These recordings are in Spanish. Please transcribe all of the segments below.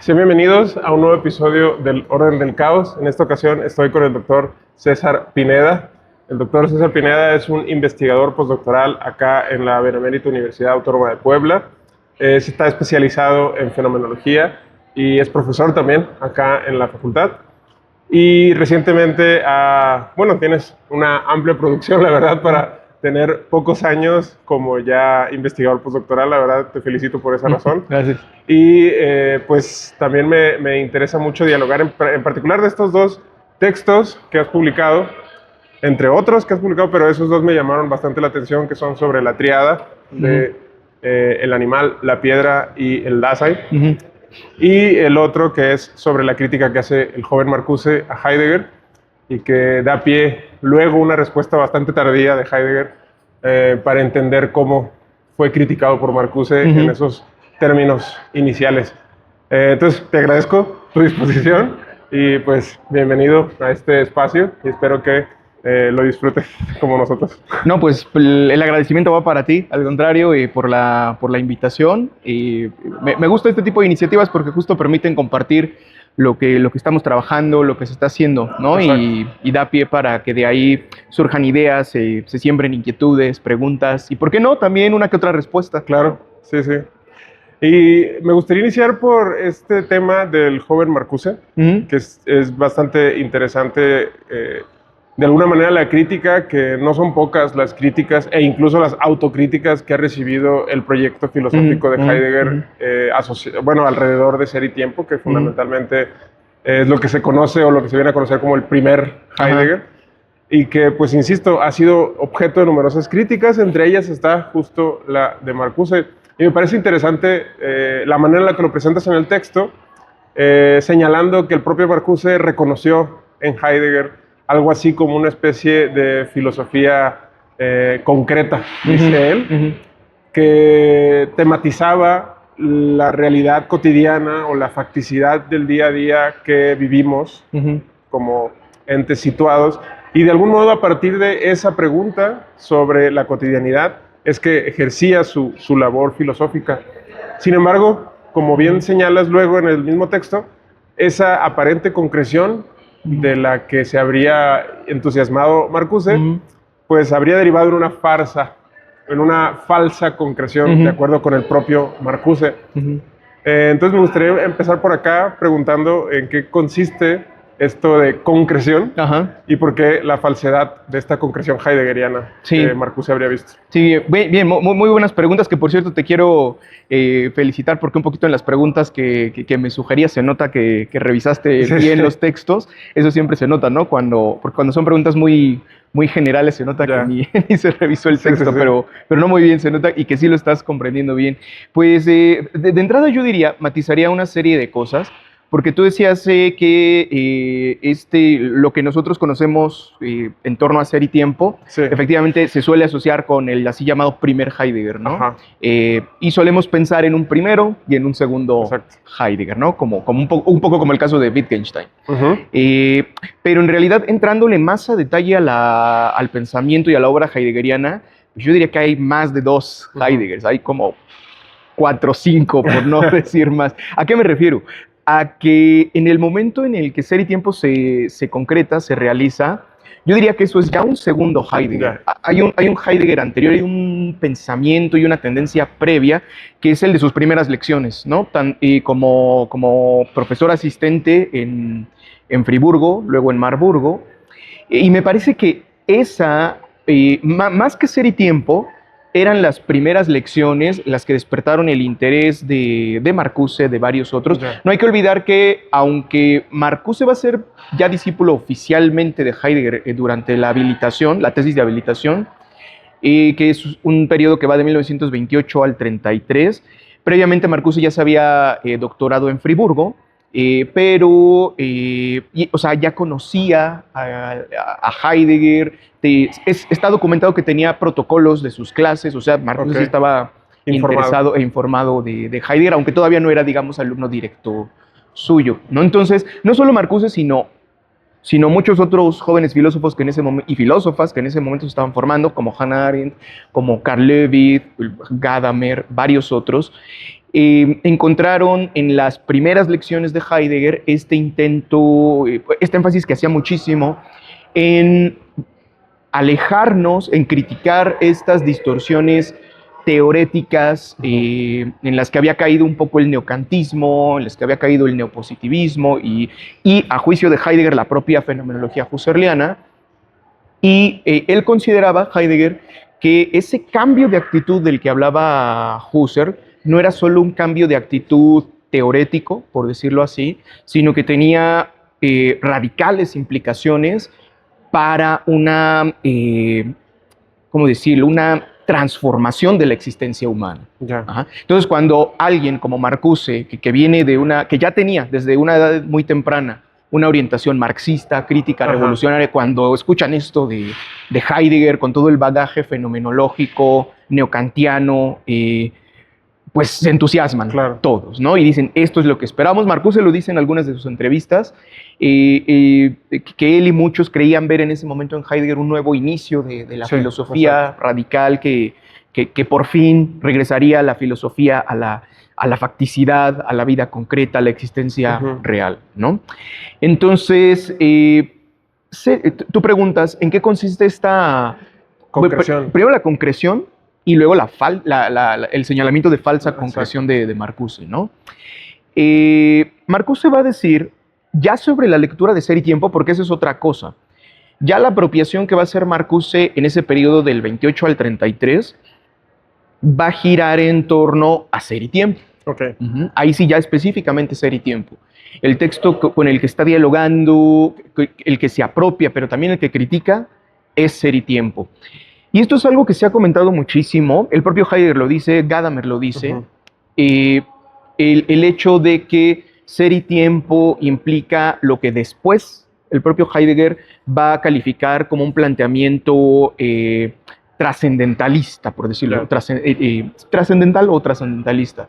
Sean bienvenidos a un nuevo episodio del Orden del Caos. En esta ocasión estoy con el doctor César Pineda. El doctor César Pineda es un investigador postdoctoral acá en la Benemérita Universidad Autónoma de Puebla. Está especializado en fenomenología y es profesor también acá en la facultad. Y recientemente, tienes una amplia producción, la verdad, para tener pocos años como ya investigador postdoctoral. La verdad, te felicito por esa razón. Gracias. Y pues también me interesa mucho dialogar en particular de estos dos textos que has publicado, entre otros que has publicado, pero esos dos me llamaron bastante la atención, que son sobre la tríada de el animal, la piedra y el Dasein. Y el otro que es sobre la crítica que hace el joven Marcuse a Heidegger y que da pie luego una respuesta bastante tardía de Heidegger para entender cómo fue criticado por Marcuse en esos términos iniciales. Entonces, te agradezco tu disposición y pues bienvenido a este espacio y espero que lo disfrutes como nosotros. No, pues el agradecimiento va para ti, al contrario, por la invitación. Me gusta este tipo de iniciativas porque justo permiten compartir lo que estamos trabajando, lo que se está haciendo, ¿no? Y da pie para que de ahí surjan ideas, se siembren inquietudes, preguntas y, ¿por qué no?, también una que otra respuesta. Claro, sí, sí. Y me gustaría iniciar por este tema del joven Marcuse, que es bastante interesante. De alguna manera la crítica, que no son pocas las críticas e incluso las autocríticas que ha recibido el proyecto filosófico de Heidegger alrededor de Ser y Tiempo, que fundamentalmente es lo que se conoce o lo que se viene a conocer como el primer Heidegger, y que, pues insisto, ha sido objeto de numerosas críticas, entre ellas está justo la de Marcuse. Y me parece interesante la manera en la que lo presentas en el texto, señalando que el propio Marcuse reconoció en Heidegger algo así como una especie de filosofía concreta, dice él, que tematizaba la realidad cotidiana o la facticidad del día a día que vivimos como entes situados, y de algún modo a partir de esa pregunta sobre la cotidianidad es que ejercía su labor filosófica. Sin embargo, como bien señalas luego en el mismo texto, esa aparente concreción de la que se habría entusiasmado Marcuse, pues habría derivado en una farsa, en una falsa concreción, de acuerdo con el propio Marcuse. Entonces me gustaría empezar por acá preguntando en qué consiste esto de concreción y por qué la falsedad de esta concreción heideggeriana que Marcuse habría visto. Sí, bien, muy buenas preguntas, que por cierto te quiero felicitar porque un poquito en las preguntas que me sugerías se nota que revisaste bien los textos. Eso siempre se nota, ¿no? Porque cuando son preguntas muy generales se nota que ni se revisó el texto, pero no muy bien, se nota y que sí lo estás comprendiendo bien. Pues de entrada yo matizaría una serie de cosas. Porque tú decías que lo que nosotros conocemos en torno a Ser y Tiempo, efectivamente se suele asociar con el así llamado primer Heidegger, ¿no? Y solemos pensar en un primero y en un segundo Heidegger, ¿no? Como un poco como el caso de Wittgenstein. Pero en realidad, entrándole más a detalle al pensamiento y a la obra heideggeriana, pues yo diría que hay más de dos Heideggers, hay como 4 o 5, por no decir más. ¿A qué me refiero? A que en el momento en el que Ser y Tiempo se concreta, se realiza, yo diría que eso es ya un segundo Heidegger. Hay un Heidegger anterior, hay un pensamiento y una tendencia previa que es el de sus primeras lecciones, ¿no? Como profesor asistente en Friburgo, luego en Marburgo. Y me parece que esa, más que Ser y Tiempo, eran las primeras lecciones las que despertaron el interés de Marcuse, de varios otros. No hay que olvidar que, aunque Marcuse va a ser ya discípulo oficialmente de Heidegger durante la habilitación, la tesis de habilitación, que es un periodo que va de 1928 al 33, previamente Marcuse ya se había doctorado en Friburgo, pero ya conocía a Heidegger. Está documentado que tenía protocolos de sus clases, o sea, Marcuse sí estaba interesado e informado de Heidegger, aunque todavía no era, digamos, alumno directo suyo, ¿no? Entonces, no solo Marcuse, sino sino muchos otros jóvenes filósofos que en ese momento, y filósofas que en ese momento se estaban formando, como Hannah Arendt, como Karl Lewit, Gadamer, varios otros, encontraron en las primeras lecciones de Heidegger este intento, este énfasis que hacía muchísimo en alejarnos, en criticar estas distorsiones teoréticas en las que había caído un poco el neocantismo, en las que había caído el neopositivismo y a juicio de Heidegger, la propia fenomenología husserliana. Y él consideraba, Heidegger, que ese cambio de actitud del que hablaba Husserl no era solo un cambio de actitud teorético, por decirlo así, sino que tenía radicales implicaciones para una, ¿cómo decirlo?, una transformación de la existencia humana. Yeah. Entonces, cuando alguien como Marcuse, que viene de una, que ya tenía desde una edad muy temprana una orientación marxista, crítica, revolucionaria, cuando escuchan esto de Heidegger con todo el bagaje fenomenológico, neocantiano, pues se entusiasman todos, ¿no? Y dicen, esto es lo que esperamos. Marcuse lo dice en algunas de sus entrevistas, que él y muchos creían ver en ese momento en Heidegger un nuevo inicio de la filosofía radical que por fin regresaría a la filosofía, a la facticidad, a la vida concreta, a la existencia real, ¿no? Entonces, tú preguntas, ¿en qué consiste esta concreción? Primero la concreción y luego el señalamiento de falsa concreción de Marcuse, ¿no? Marcuse va a decir, ya sobre la lectura de Ser y Tiempo, porque esa es otra cosa, ya la apropiación que va a hacer Marcuse en ese periodo del 28 al 33 va a girar en torno a Ser y Tiempo. Ahí sí ya específicamente Ser y Tiempo. El texto con el que está dialogando, el que se apropia, pero también el que critica, es Ser y Tiempo. Y esto es algo que se ha comentado muchísimo, el propio Heidegger lo dice, Gadamer lo dice, el hecho de que Ser y Tiempo implica lo que después el propio Heidegger va a calificar como un planteamiento trascendentalista, por decirlo, trascendental o trascendentalista.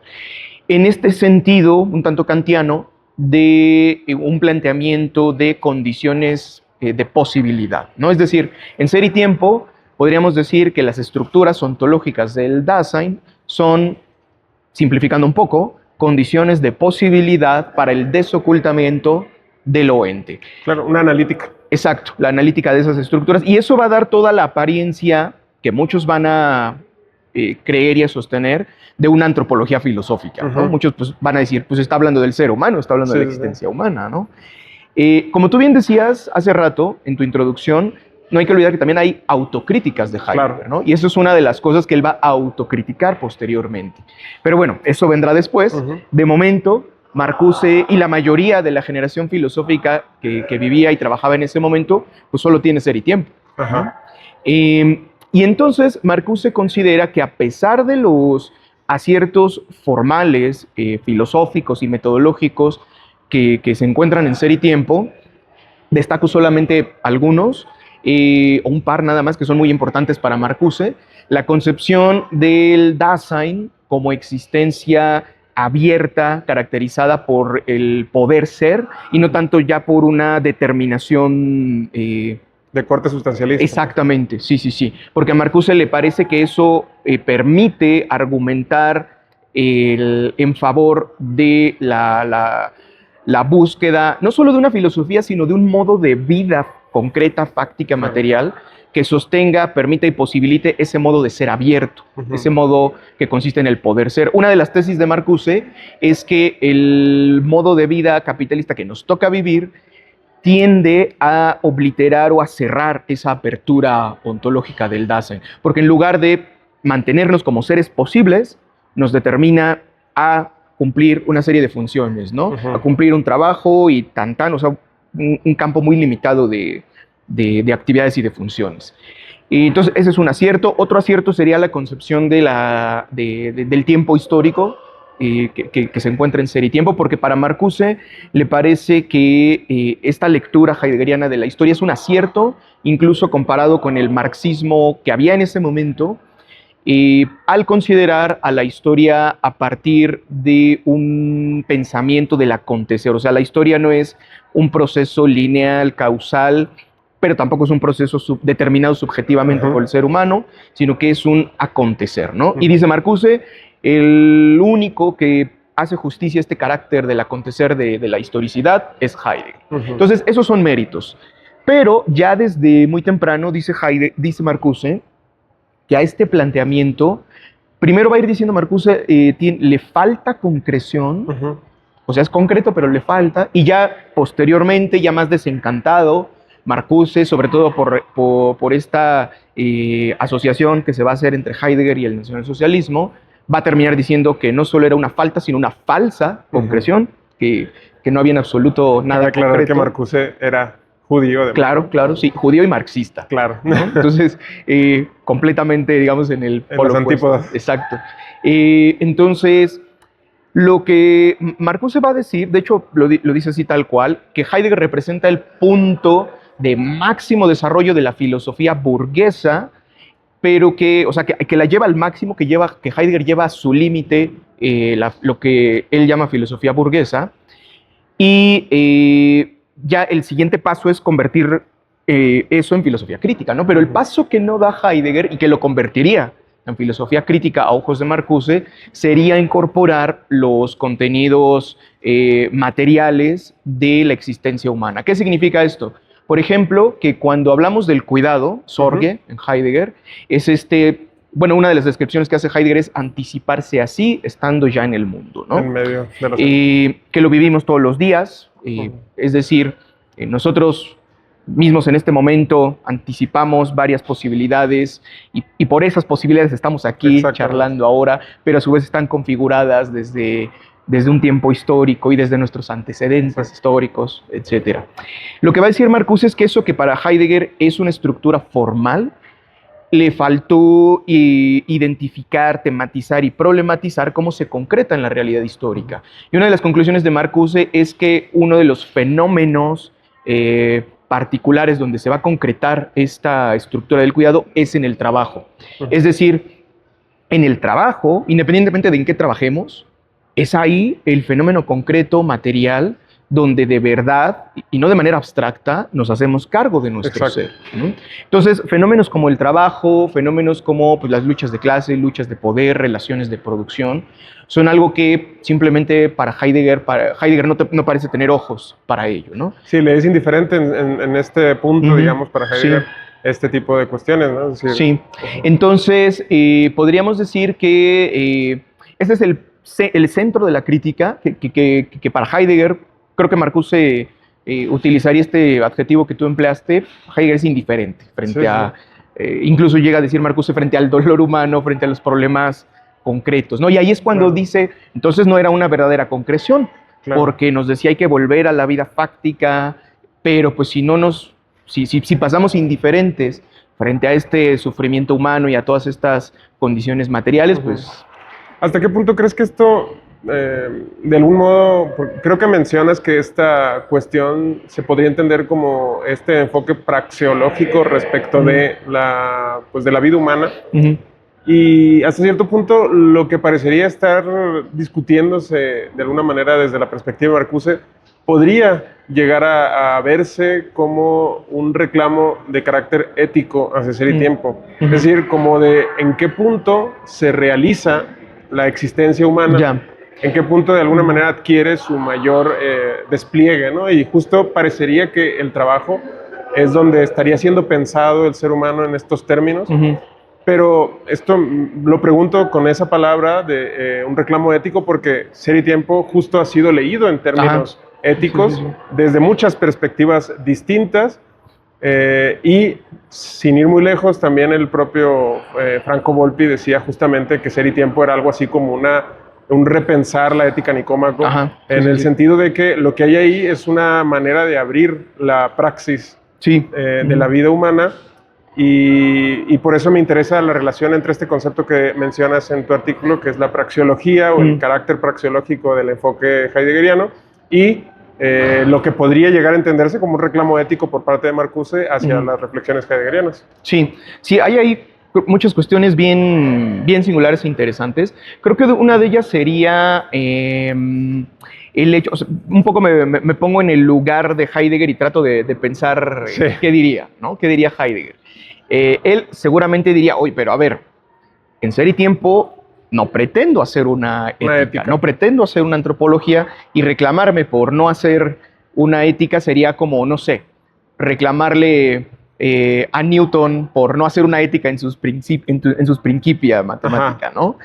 En este sentido, un tanto kantiano, de un planteamiento de condiciones de posibilidad, ¿no? Es decir, en Ser y Tiempo podríamos decir que las estructuras ontológicas del Dasein son, simplificando un poco, condiciones de posibilidad para el desocultamiento del oente. Claro, una analítica. Exacto, la analítica de esas estructuras. Y eso va a dar toda la apariencia que muchos van a creer y a sostener de una antropología filosófica, ¿no? Muchos pues, van a decir, pues está hablando del ser humano, está hablando de la existencia humana, ¿no? Como tú bien decías hace rato en tu introducción, no hay que olvidar que también hay autocríticas de Heidegger, ¿no? Y eso es una de las cosas que él va a autocriticar posteriormente. Pero bueno, eso vendrá después. De momento, Marcuse y la mayoría de la generación filosófica que vivía y trabajaba en ese momento, pues solo tiene Ser y Tiempo. Y entonces Marcuse considera que a pesar de los aciertos formales, filosóficos y metodológicos que se encuentran en Ser y Tiempo, destaco solamente algunos, o un par nada más que son muy importantes para Marcuse, la concepción del Dasein como existencia abierta, caracterizada por el poder ser y no tanto ya por una determinación de corte sustancialista. Exactamente, sí. Porque a Marcuse le parece que eso permite argumentar en favor de la búsqueda, no solo de una filosofía, sino de un modo de vida concreta, fáctica, material, que sostenga, permita y posibilite ese modo de ser abierto, ese modo que consiste en el poder ser. Una de las tesis de Marcuse es que el modo de vida capitalista que nos toca vivir tiende a obliterar o a cerrar esa apertura ontológica del Dasein, porque en lugar de mantenernos como seres posibles, nos determina a cumplir una serie de funciones, ¿no? A cumplir un trabajo y o sea, un campo muy limitado de actividades y de funciones. Y entonces, ese es un acierto. Otro acierto sería la concepción del tiempo histórico que se encuentra en Ser y Tiempo, porque para Marcuse le parece que esta lectura heideggeriana de la historia es un acierto, incluso comparado con el marxismo que había en ese momento, al considerar a la historia a partir de un pensamiento del acontecer. O sea, la historia no es un proceso lineal, causal, pero tampoco es un proceso determinado subjetivamente por el ser humano, sino que es un acontecer, ¿no? Y dice Marcuse, el único que hace justicia a este carácter del acontecer de la historicidad es Heidegger. Entonces, esos son méritos. Pero ya desde muy temprano, dice Marcuse, que a este planteamiento, primero va a ir diciendo Marcuse, le falta concreción, o sea, es concreto, pero le falta, y ya posteriormente, ya más desencantado, Marcuse, sobre todo por esta asociación que se va a hacer entre Heidegger y el nacionalsocialismo, va a terminar diciendo que no solo era una falta, sino una falsa concreción, que no había en absoluto nada concreto. Aclarar que Marcuse era judío. Claro, sí, judío y marxista. Claro. ¿no? Entonces, completamente, digamos, en el polo opuesto. Antípodas. Exacto. Entonces, lo que Marcuse va a decir, de hecho, lo dice así tal cual, que Heidegger representa el punto de máximo desarrollo de la filosofía burguesa, pero que la lleva al máximo, que Heidegger lleva a su límite lo que él llama filosofía burguesa, y ya el siguiente paso es convertir eso en filosofía crítica, ¿no? Pero el paso que no da Heidegger y que lo convertiría en filosofía crítica a ojos de Marcuse sería incorporar los contenidos materiales de la existencia humana. ¿Qué significa esto? Por ejemplo, que cuando hablamos del cuidado, Sorge, en Heidegger, es una de las descripciones que hace Heidegger es anticiparse así, estando ya en el mundo, ¿no? En medio de los que lo vivimos todos los días, es decir, nosotros mismos en este momento anticipamos varias posibilidades y por esas posibilidades estamos aquí charlando ahora, pero a su vez están configuradas desde un tiempo histórico y desde nuestros antecedentes históricos, etc. Lo que va a decir Marcuse es que eso que para Heidegger es una estructura formal, le faltó identificar, tematizar y problematizar cómo se concreta en la realidad histórica. Y una de las conclusiones de Marcuse es que uno de los fenómenos particulares donde se va a concretar esta estructura del cuidado es en el trabajo. Es decir, en el trabajo, independientemente de en qué trabajemos, es ahí el fenómeno concreto, material, donde de verdad, y no de manera abstracta, nos hacemos cargo de nuestro ser, ¿no? Entonces, fenómenos como el trabajo, fenómenos como las luchas de clase, luchas de poder, relaciones de producción, son algo que simplemente para Heidegger no parece tener ojos para ello, ¿no? Sí, le es indiferente en este punto, digamos, para Heidegger, este tipo de cuestiones, ¿no? Es decir, sí, entonces podríamos decir que ese es el centro de la crítica, que para Heidegger, creo que Marcuse utilizaría este adjetivo que tú empleaste, Heidegger es indiferente frente a, incluso llega a decir Marcuse, frente al dolor humano, frente a los problemas concretos, ¿no? Y ahí es cuando dice, entonces no era una verdadera concreción, porque nos decía hay que volver a la vida fáctica, pero pues si pasamos indiferentes frente a este sufrimiento humano y a todas estas condiciones materiales, pues... ¿Hasta qué punto crees que esto, de algún modo, creo que mencionas que esta cuestión se podría entender como este enfoque praxeológico respecto de la vida humana? Y hasta cierto punto lo que parecería estar discutiéndose de alguna manera desde la perspectiva de Marcuse podría llegar a verse como un reclamo de carácter ético hacia ser y tiempo. Es decir, como de en qué punto se realiza la existencia humana, en qué punto de alguna manera adquiere su mayor despliegue, ¿no? Y justo parecería que el trabajo es donde estaría siendo pensado el ser humano en estos términos, pero esto lo pregunto con esa palabra de un reclamo ético porque Ser y Tiempo justo ha sido leído en términos éticos desde muchas perspectivas distintas. Y sin ir muy lejos, también el propio Franco Volpi decía justamente que Ser y Tiempo era algo así como un repensar la ética Nicómaco, en el sentido de que lo que hay ahí es una manera de abrir la praxis de la vida humana, y por eso me interesa la relación entre este concepto que mencionas en tu artículo, que es la praxeología o el carácter praxeológico del enfoque heideggeriano, y lo que podría llegar a entenderse como un reclamo ético por parte de Marcuse hacia las reflexiones heideggerianas. Sí, hay ahí muchas cuestiones bien, bien singulares e interesantes. Creo que una de ellas sería el hecho, o sea, un poco me pongo en el lugar de Heidegger y trato de pensar Sí. qué diría, ¿no? ¿Qué diría Heidegger? Él seguramente diría, oye, pero a ver, en Ser y Tiempo no pretendo hacer una ética, no pretendo hacer una antropología, y reclamarme por no hacer una ética sería como, no sé, reclamarle a Newton por no hacer una ética en sus Principia matemática, Ajá. ¿no?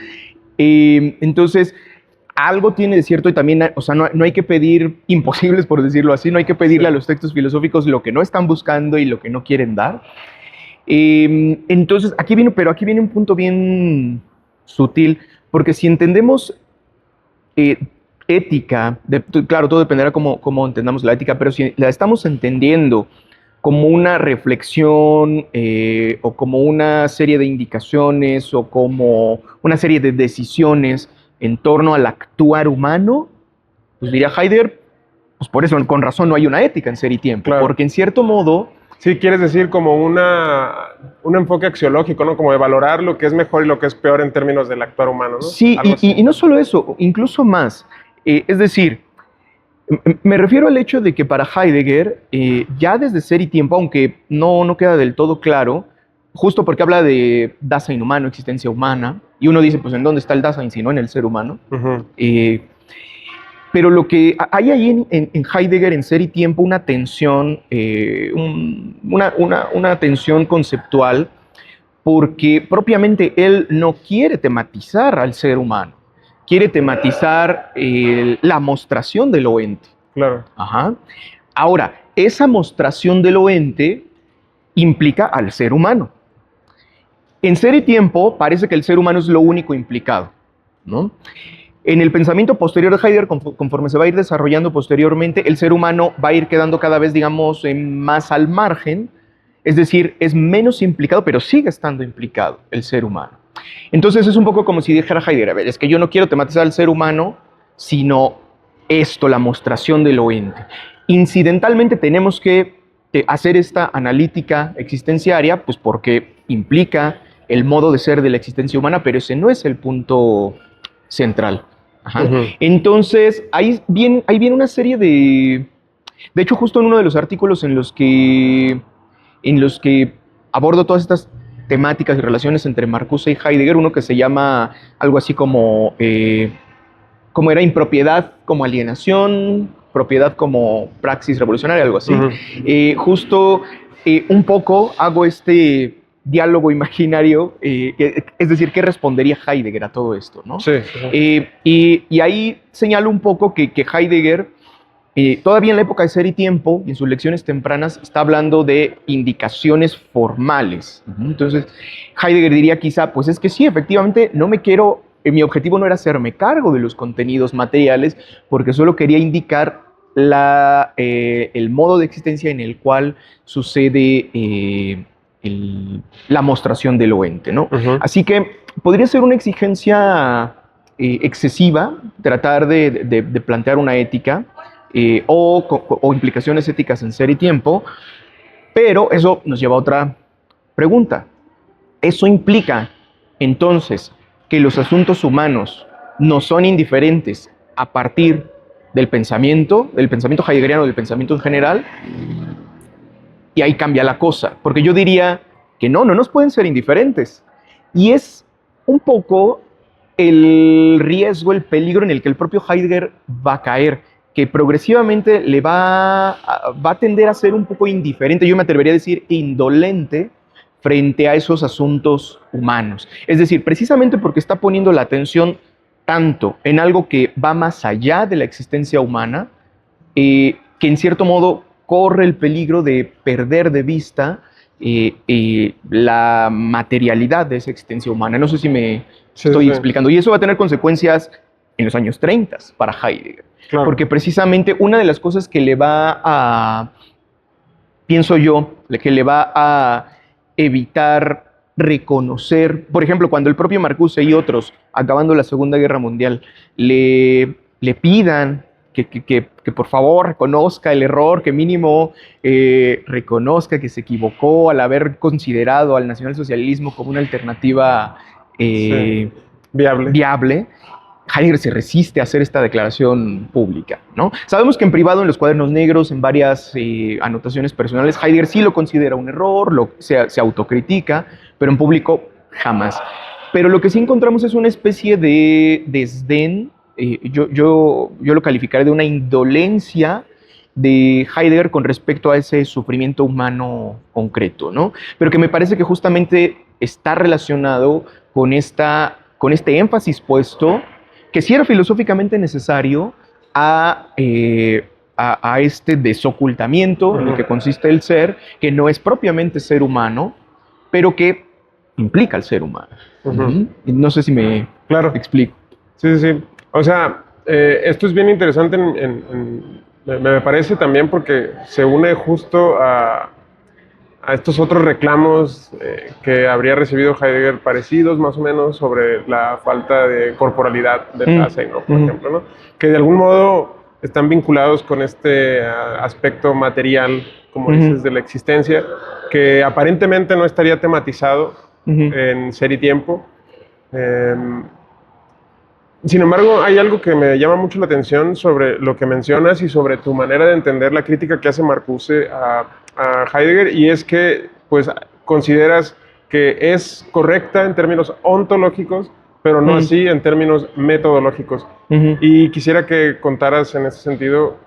Entonces, algo tiene de cierto, y también, o sea, no hay que pedir imposibles, por decirlo así, no hay que pedirle a los textos filosóficos lo que no están buscando y lo que no quieren dar. Entonces, aquí viene un punto bien sutil, porque si entendemos eh, ética, claro, todo dependerá cómo entendamos la ética, pero si la estamos entendiendo como una reflexión o como una serie de indicaciones o como una serie de decisiones en torno al actuar humano, pues diría Heidegger, pues por eso con razón no hay una ética en Ser y Tiempo, Claro. porque en cierto modo... Sí, quieres decir como un enfoque axiológico, ¿no? Como de valorar lo que es mejor y lo que es peor en términos del actuar humano, ¿no? Sí, y no solo eso, incluso más. Es decir, me refiero al hecho de que para Heidegger, ya desde Ser y Tiempo, aunque no queda del todo claro, justo porque habla de Dasein humano, existencia humana, y uno dice, pues, ¿en dónde está el Dasein si no en el ser humano? Uh-huh. Pero lo que hay ahí en Heidegger, en Ser y Tiempo, una tensión, una tensión conceptual, porque propiamente él no quiere tematizar al ser humano, quiere tematizar la mostración del ente. Claro. Ajá. Ahora, esa mostración del ente implica al ser humano. En Ser y Tiempo parece que el ser humano es lo único implicado, ¿no? En el pensamiento posterior de Heidegger, conforme se va a ir desarrollando posteriormente, el ser humano va a ir quedando cada vez, digamos, más al margen, es decir, es menos implicado, pero sigue estando implicado el ser humano. Entonces es un poco como si dijera Heidegger, a ver, es que yo no quiero tematizar al ser humano, sino esto, la mostración del ente. Incidentalmente tenemos que hacer esta analítica existenciaria, pues porque implica el modo de ser de la existencia humana, pero ese no es el punto central. Ajá. Uh-huh. Entonces, ahí viene una serie de... De hecho, justo en uno de los artículos en los que abordo todas estas temáticas y relaciones entre Marcuse y Heidegger, uno que se llama algo así como era impropiedad como alienación, propiedad como praxis revolucionaria, algo así. Uh-huh. Justo un poco hago este diálogo imaginario, es decir, ¿qué respondería Heidegger a todo esto? ¿No? Sí. Y ahí señalo un poco que Heidegger, todavía en la época de Ser y Tiempo, y en sus lecciones tempranas, está hablando de indicaciones formales. Entonces, Heidegger diría quizá, pues es que sí, efectivamente, mi objetivo no era hacerme cargo de los contenidos materiales, porque solo quería indicar el modo de existencia en el cual sucede la mostración del ente, ¿no? Uh-huh. Así que podría ser una exigencia excesiva tratar de plantear una ética o implicaciones éticas en Ser y Tiempo, pero eso nos lleva a otra pregunta. ¿Eso implica entonces que los asuntos humanos no son indiferentes a partir del pensamiento heideggeriano, del pensamiento en general? Y ahí cambia la cosa, porque yo diría que no nos pueden ser indiferentes. Y es un poco el riesgo, el peligro en el que el propio Heidegger va a caer, que progresivamente le va a tender a ser un poco indiferente, yo me atrevería a decir indolente, frente a esos asuntos humanos. Es decir, precisamente porque está poniendo la atención tanto en algo que va más allá de la existencia humana, que en cierto modo corre el peligro de perder de vista la materialidad de esa existencia humana. No sé si me estoy explicando. Y eso va a tener consecuencias en los años 30 para Heidegger. Claro. Porque precisamente una de las cosas que le va a, pienso yo, que le va a evitar reconocer, por ejemplo, cuando el propio Marcuse y otros, acabando la Segunda Guerra Mundial, le pidan que por favor reconozca el error, que mínimo reconozca que se equivocó al haber considerado al nacionalsocialismo como una alternativa viable. Heidegger se resiste a hacer esta declaración pública, ¿no? Sabemos que en privado, en los cuadernos negros, en varias anotaciones personales, Heidegger sí lo considera un error, se autocritica, pero en público jamás. Pero lo que sí encontramos es una especie de desdén, yo lo calificaré de una indolencia de Heidegger con respecto a ese sufrimiento humano concreto, ¿no? Pero que me parece que justamente está relacionado con este énfasis puesto que sí era filosóficamente necesario a este desocultamiento en el que consiste el ser, que no es propiamente ser humano, pero que implica el ser humano. No sé si me explico. Sí. O sea, esto es bien interesante, me parece también porque se une justo a estos otros reclamos que habría recibido Heidegger parecidos más o menos sobre la falta de corporalidad del Dasein, ¿no? Por ejemplo, ¿no? Que de algún modo están vinculados con este aspecto material, como dices, de la existencia, que aparentemente no estaría tematizado en Ser y Tiempo. Sin embargo, hay algo que me llama mucho la atención sobre lo que mencionas y sobre tu manera de entender la crítica que hace Marcuse a Heidegger, y es que pues consideras que es correcta en términos ontológicos, pero no así en términos metodológicos. Y quisiera que contaras en ese sentido,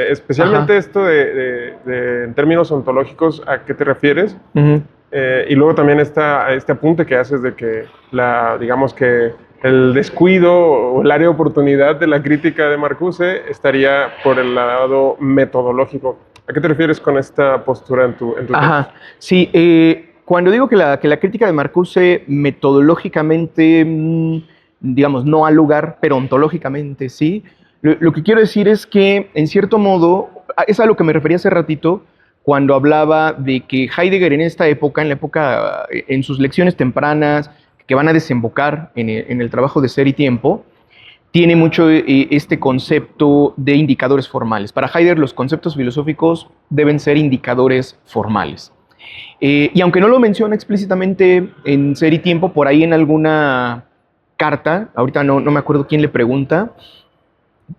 especialmente esto de en términos ontológicos, ¿a qué te refieres? Y luego también este apunte que haces de que digamos que el descuido o el área de oportunidad de la crítica de Marcuse estaría por el lado metodológico. ¿A qué te refieres con esta postura en tu texto? Sí, cuando digo que la crítica de Marcuse metodológicamente, digamos, no ha lugar, pero ontológicamente sí, lo que quiero decir es que, en cierto modo, es a lo que me refería hace ratito, cuando hablaba de que Heidegger en esta época, en sus lecciones tempranas, que van a desembocar en el trabajo de Ser y Tiempo, tiene mucho este concepto de indicadores formales. Para Heidegger, los conceptos filosóficos deben ser indicadores formales. Y aunque no lo menciona explícitamente en Ser y Tiempo, por ahí en alguna carta, ahorita no me acuerdo quién le pregunta,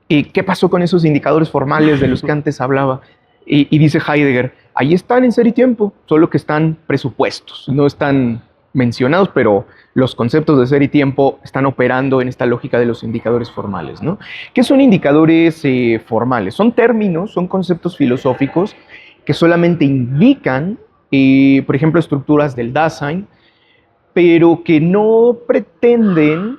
¿qué pasó con esos indicadores formales de los que antes hablaba? Y dice Heidegger, ahí están en Ser y Tiempo, solo que están presupuestos, no están mencionados, pero los conceptos de Ser y Tiempo están operando en esta lógica de los indicadores formales, ¿no? ¿Qué son indicadores formales? Son términos, son conceptos filosóficos que solamente indican, por ejemplo, estructuras del Dasein, pero que no pretenden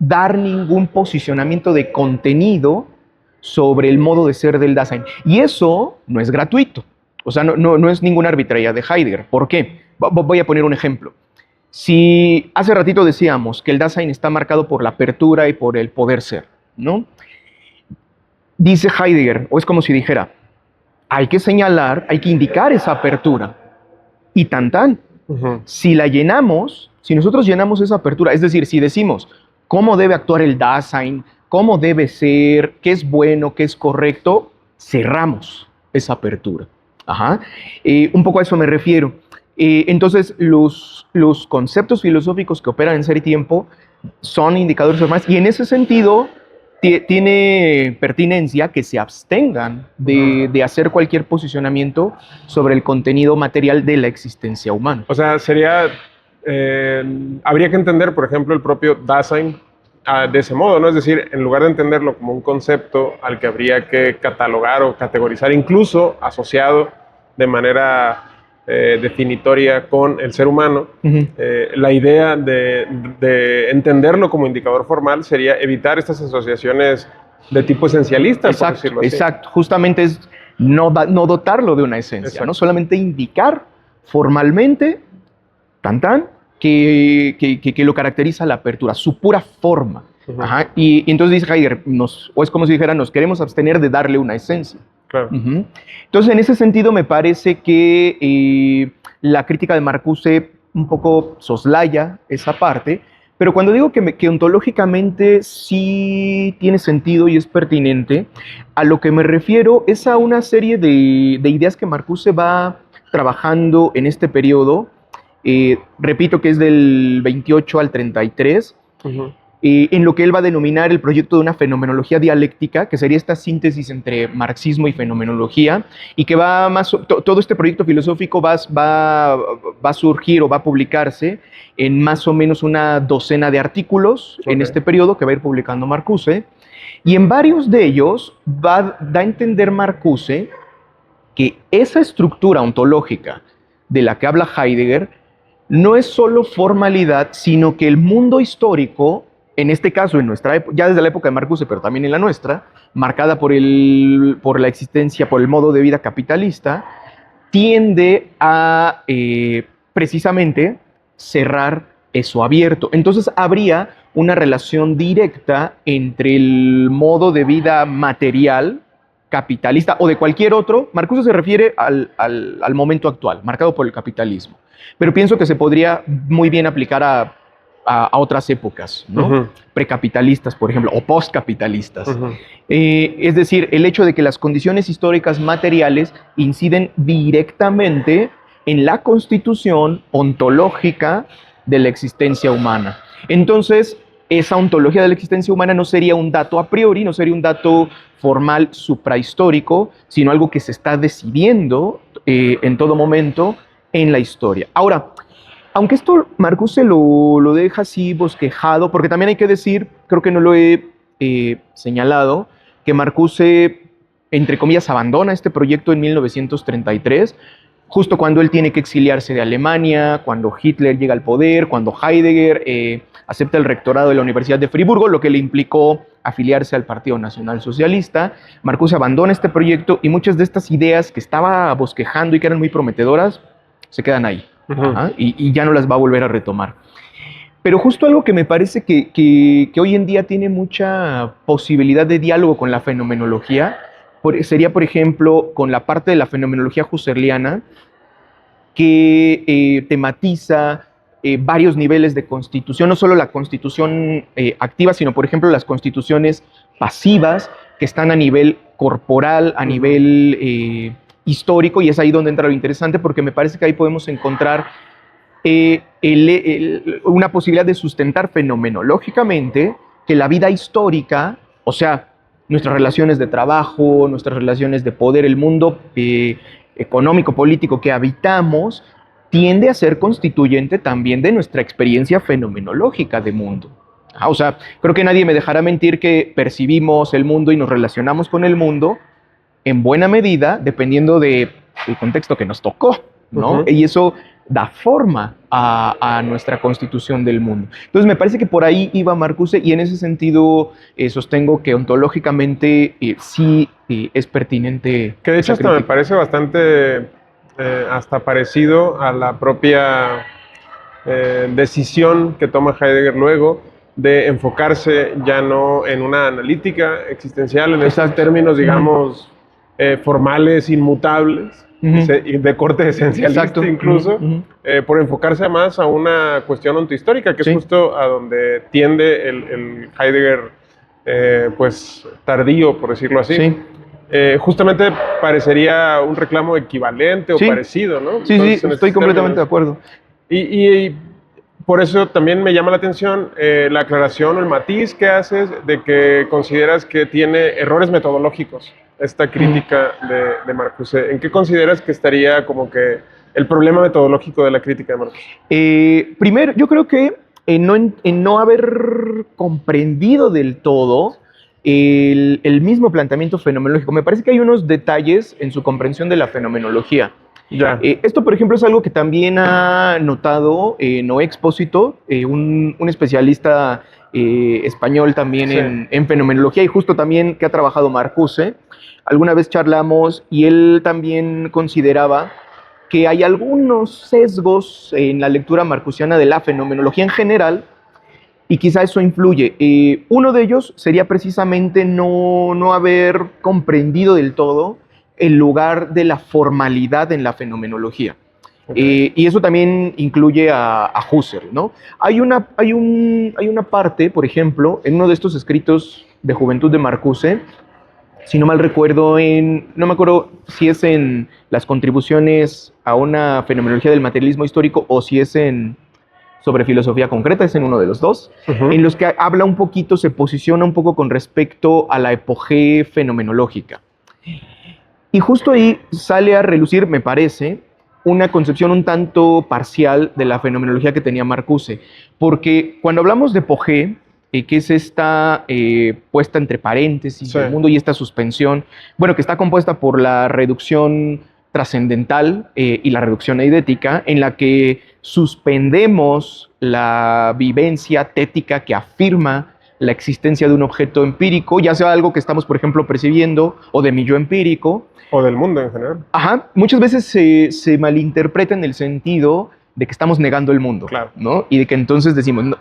dar ningún posicionamiento de contenido sobre el modo de ser del Dasein. Y eso no es gratuito, o sea, no es ninguna arbitrariedad de Heidegger. ¿Por qué? Voy a poner un ejemplo. Si hace ratito decíamos que el Dasein está marcado por la apertura y por el poder ser, ¿no? Dice Heidegger, o es como si dijera, hay que señalar, hay que indicar esa apertura. Y tan. Si la llenamos, si nosotros llenamos esa apertura, es decir, si decimos cómo debe actuar el Dasein, cómo debe ser, qué es bueno, qué es correcto, cerramos esa apertura. Un poco a eso me refiero. Entonces, los conceptos filosóficos que operan en Ser y Tiempo son indicadores formales, y en ese sentido tiene pertinencia que se abstengan de hacer cualquier posicionamiento sobre el contenido material de la existencia humana. O sea, habría que entender, por ejemplo, el propio Dasein de ese modo, ¿no? Es decir, en lugar de entenderlo como un concepto al que habría que catalogar o categorizar, incluso asociado de manera definitoria con el ser humano, la idea de entenderlo como indicador formal sería evitar estas asociaciones de tipo esencialista, por decirlo así. Exacto, justamente es no dotarlo de una esencia, ¿no? Solamente indicar formalmente, que lo caracteriza la apertura, su pura forma. Y entonces dice Heidegger, o es como si dijera, nos queremos abstener de darle una esencia. Claro. Entonces, en ese sentido, me parece que la crítica de Marcuse un poco soslaya esa parte, Pero cuando digo que ontológicamente sí tiene sentido y es pertinente, a lo que me refiero es a una serie de ideas que Marcuse va trabajando en este periodo. Repito que es del 28 al 33, en lo que él va a denominar el proyecto de una fenomenología dialéctica, que sería esta síntesis entre marxismo y fenomenología, y que va más, todo este proyecto filosófico va a surgir o va a publicarse en más o menos una docena de artículos en este periodo que va a ir publicando Marcuse, y en varios de ellos da a entender Marcuse que esa estructura ontológica de la que habla Heidegger no es solo formalidad, sino que el mundo histórico, en este caso, en nuestra época, ya desde la época de Marcuse, pero también en la nuestra, marcada por la existencia, por el modo de vida capitalista, tiende a precisamente cerrar eso abierto. Entonces habría una relación directa entre el modo de vida material capitalista o de cualquier otro. Marcuse se refiere al momento actual, marcado por el capitalismo. Pero pienso que se podría muy bien aplicar a otras épocas, ¿no? Precapitalistas, por ejemplo, o postcapitalistas. Es decir, el hecho de que las condiciones históricas materiales inciden directamente en la constitución ontológica de la existencia humana. Entonces, esa ontología de la existencia humana no sería un dato a priori, no sería un dato formal suprahistórico, sino algo que se está decidiendo en todo momento en la historia. Ahora, aunque esto Marcuse lo deja así bosquejado, porque también hay que decir, creo que no lo he señalado, que Marcuse, entre comillas, abandona este proyecto en 1933, justo cuando él tiene que exiliarse de Alemania, cuando Hitler llega al poder, cuando Heidegger acepta el rectorado de la Universidad de Friburgo, lo que le implicó afiliarse al Partido Nacional Socialista. Marcuse abandona este proyecto y muchas de estas ideas que estaba bosquejando y que eran muy prometedoras, se quedan ahí. Y ya no las va a volver a retomar. Pero justo algo que me parece que hoy en día tiene mucha posibilidad de diálogo con la fenomenología, sería, por ejemplo, con la parte de la fenomenología husserliana, que tematiza varios niveles de constitución, no solo la constitución activa, sino, por ejemplo, las constituciones pasivas, que están a nivel corporal, a nivel histórico, y es ahí donde entra lo interesante, porque me parece que ahí podemos encontrar una posibilidad de sustentar fenomenológicamente que la vida histórica, o sea, nuestras relaciones de trabajo, nuestras relaciones de poder, el mundo económico, político que habitamos, tiende a ser constituyente también de nuestra experiencia fenomenológica de mundo. O sea, creo que nadie me dejará mentir que percibimos el mundo y nos relacionamos con el mundo en buena medida dependiendo del contexto que nos tocó, ¿no? Y eso da forma a nuestra constitución del mundo. Entonces me parece que por ahí iba Marcuse, y en ese sentido sostengo que ontológicamente sí es pertinente. Que de hecho hasta me parece bastante hasta parecido a la propia decisión que toma Heidegger luego de enfocarse ya no en una analítica existencial, en esos términos, digamos, formales, inmutables, de corte esencialista incluso, por enfocarse más a una cuestión ontohistórica, que es justo a donde tiende el Heidegger, pues, tardío, por decirlo así. Justamente parecería un reclamo equivalente o parecido, ¿no? Entonces, estoy completamente de acuerdo. Y por eso también me llama la atención la aclaración o el matiz que haces de que consideras que tiene errores metodológicos esta crítica de Marcuse. ¿En qué consideras que estaría como que el problema metodológico de la crítica de Marcuse? Primero, yo creo que en no haber comprendido del todo el mismo planteamiento fenomenológico. Me parece que hay unos detalles en su comprensión de la fenomenología. Esto, por ejemplo, es algo que también ha notado Noé Expósito, un especialista español también en fenomenología, y justo también que ha trabajado Marcuse. Alguna vez charlamos y él también consideraba que hay algunos sesgos en la lectura marcusiana de la fenomenología en general, y quizá eso influye. Uno de ellos sería precisamente no haber comprendido del todo el lugar de la formalidad en la fenomenología. Y eso también incluye a Husserl, ¿no? Hay una parte, por ejemplo, en uno de estos escritos de Juventud de Marcuse, si no mal recuerdo, no me acuerdo si es en las contribuciones a una fenomenología del materialismo histórico o si es sobre filosofía concreta, es en uno de los dos, en los que habla un poquito, se posiciona un poco con respecto a la epogée fenomenológica. Y justo ahí sale a relucir, me parece, una concepción un tanto parcial de la fenomenología que tenía Marcuse, porque cuando hablamos de epogée, que es esta puesta entre paréntesis del mundo y esta suspensión, bueno, que está compuesta por la reducción trascendental y la reducción eidética, en la que suspendemos la vivencia tética que afirma la existencia de un objeto empírico, ya sea algo que estamos, por ejemplo, percibiendo, o de mi yo empírico. O del mundo en general. Ajá, muchas veces se malinterpreta en el sentido de que estamos negando el mundo, claro, ¿no? Y de que entonces decimos, no,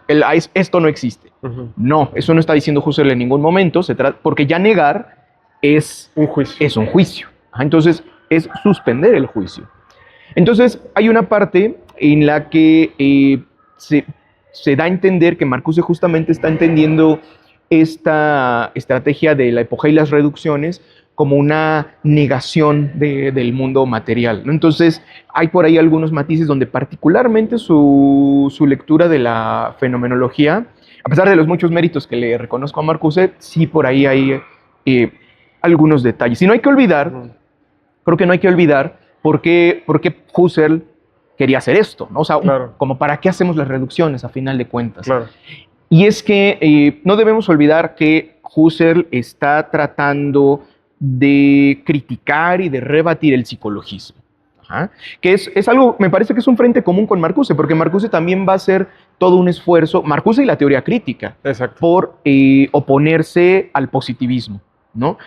esto no existe. No, eso no está diciendo Husserl en ningún momento, porque ya negar es un juicio. Es un juicio. Ajá, entonces, es suspender el juicio. Entonces, hay una parte en la que se da a entender que Marcuse justamente está entendiendo esta estrategia de la epogée y las reducciones como una negación del mundo material, ¿no? Entonces, hay por ahí algunos matices donde particularmente su lectura de la fenomenología, a pesar de los muchos méritos que le reconozco a Marcuse, sí por ahí hay algunos detalles. Y no hay que olvidar, creo que no hay que olvidar por qué Husserl quería hacer esto, ¿no? O sea, claro, como para qué hacemos las reducciones a final de cuentas. Claro. Y es que no debemos olvidar que Husserl está tratando de criticar y de rebatir el psicologismo. Ajá. Que es algo, me parece que es un frente común con Marcuse, porque Marcuse también va a hacer todo un esfuerzo, Marcuse y la teoría crítica, exacto, por oponerse al positivismo, ¿no?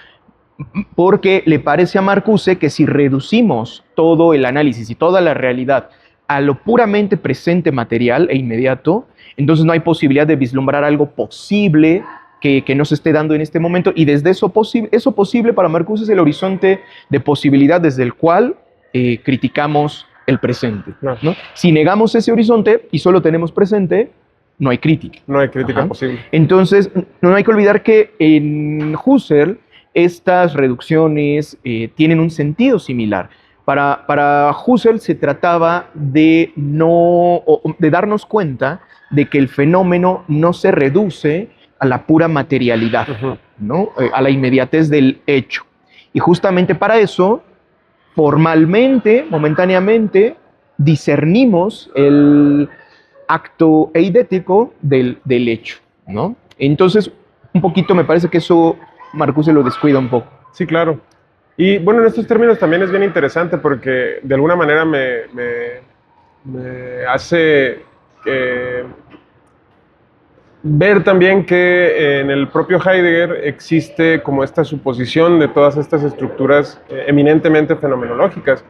Porque le parece a Marcuse que si reducimos todo el análisis y toda la realidad a lo puramente presente material e inmediato, entonces no hay posibilidad de vislumbrar algo posible que no se esté dando en este momento, y desde eso posible para Marcuse es el horizonte de posibilidad desde el cual criticamos el presente, ¿no? Si negamos ese horizonte y solo tenemos presente, no hay crítica. No hay crítica posible. Entonces, no hay que olvidar que en Husserl estas reducciones tienen un sentido similar. Para Husserl se trataba de darnos cuenta de que el fenómeno no se reduce a la pura materialidad, ¿no? A la inmediatez del hecho. Y justamente para eso, formalmente, momentáneamente, discernimos el acto eidético del hecho, ¿no? Entonces, un poquito me parece que eso Marcuse lo descuida un poco. Sí, claro. Y bueno, en estos términos también es bien interesante porque de alguna manera me hace ver también que en el propio Heidegger existe como esta suposición de todas estas estructuras eminentemente fenomenológicas,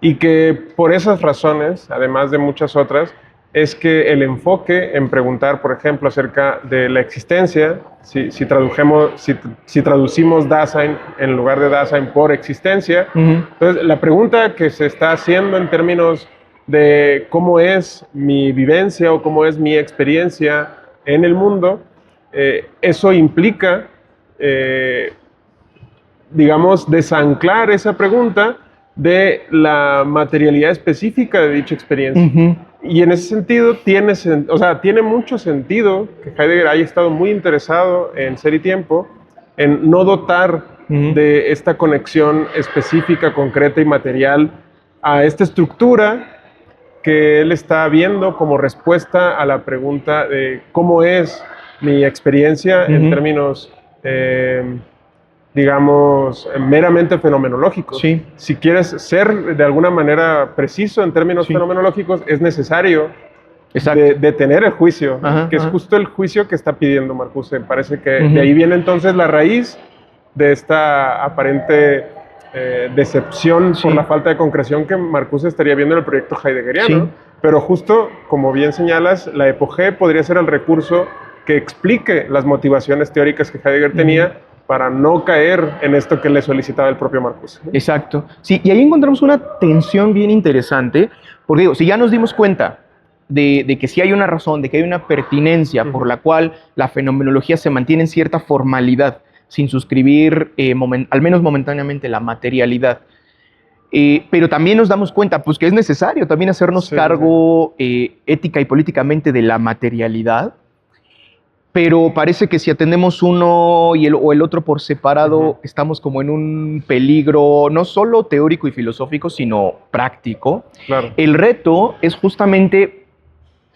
y que por esas razones, además de muchas otras, es que el enfoque en preguntar, por ejemplo, acerca de la existencia, si traducimos Dasein en lugar de Dasein por existencia, entonces la pregunta que se está haciendo en términos de cómo es mi vivencia o cómo es mi experiencia en el mundo, eso implica, digamos, desanclar esa pregunta de la materialidad específica de dicha experiencia. Y en ese sentido tiene mucho sentido que Heidegger haya estado muy interesado en Ser y Tiempo, en no dotar de esta conexión específica, concreta y material a esta estructura que él está viendo como respuesta a la pregunta de cómo es mi experiencia en términos, digamos, meramente fenomenológicos. Sí. Si quieres ser de alguna manera preciso en términos fenomenológicos, es necesario detener el juicio, que es justo el juicio que está pidiendo Marcuse. Parece que de ahí viene entonces la raíz de esta aparente decepción por la falta de concreción que Marcuse estaría viendo en el proyecto heideggeriano. Pero justo, como bien señalas, la epogée podría ser el recurso que explique las motivaciones teóricas que Heidegger tenía para no caer en esto que le solicitaba el propio Marcuse. Exacto. Sí, y ahí encontramos una tensión bien interesante, porque digo, si ya nos dimos cuenta de que sí hay una razón, de que hay una pertinencia por la cual la fenomenología se mantiene en cierta formalidad, sin suscribir al menos momentáneamente la materialidad. Pero también nos damos cuenta pues, que es necesario también hacernos cargo ética y políticamente de la materialidad, pero parece que si atendemos uno o el otro por separado, estamos como en un peligro no solo teórico y filosófico, sino práctico. Claro. El reto es justamente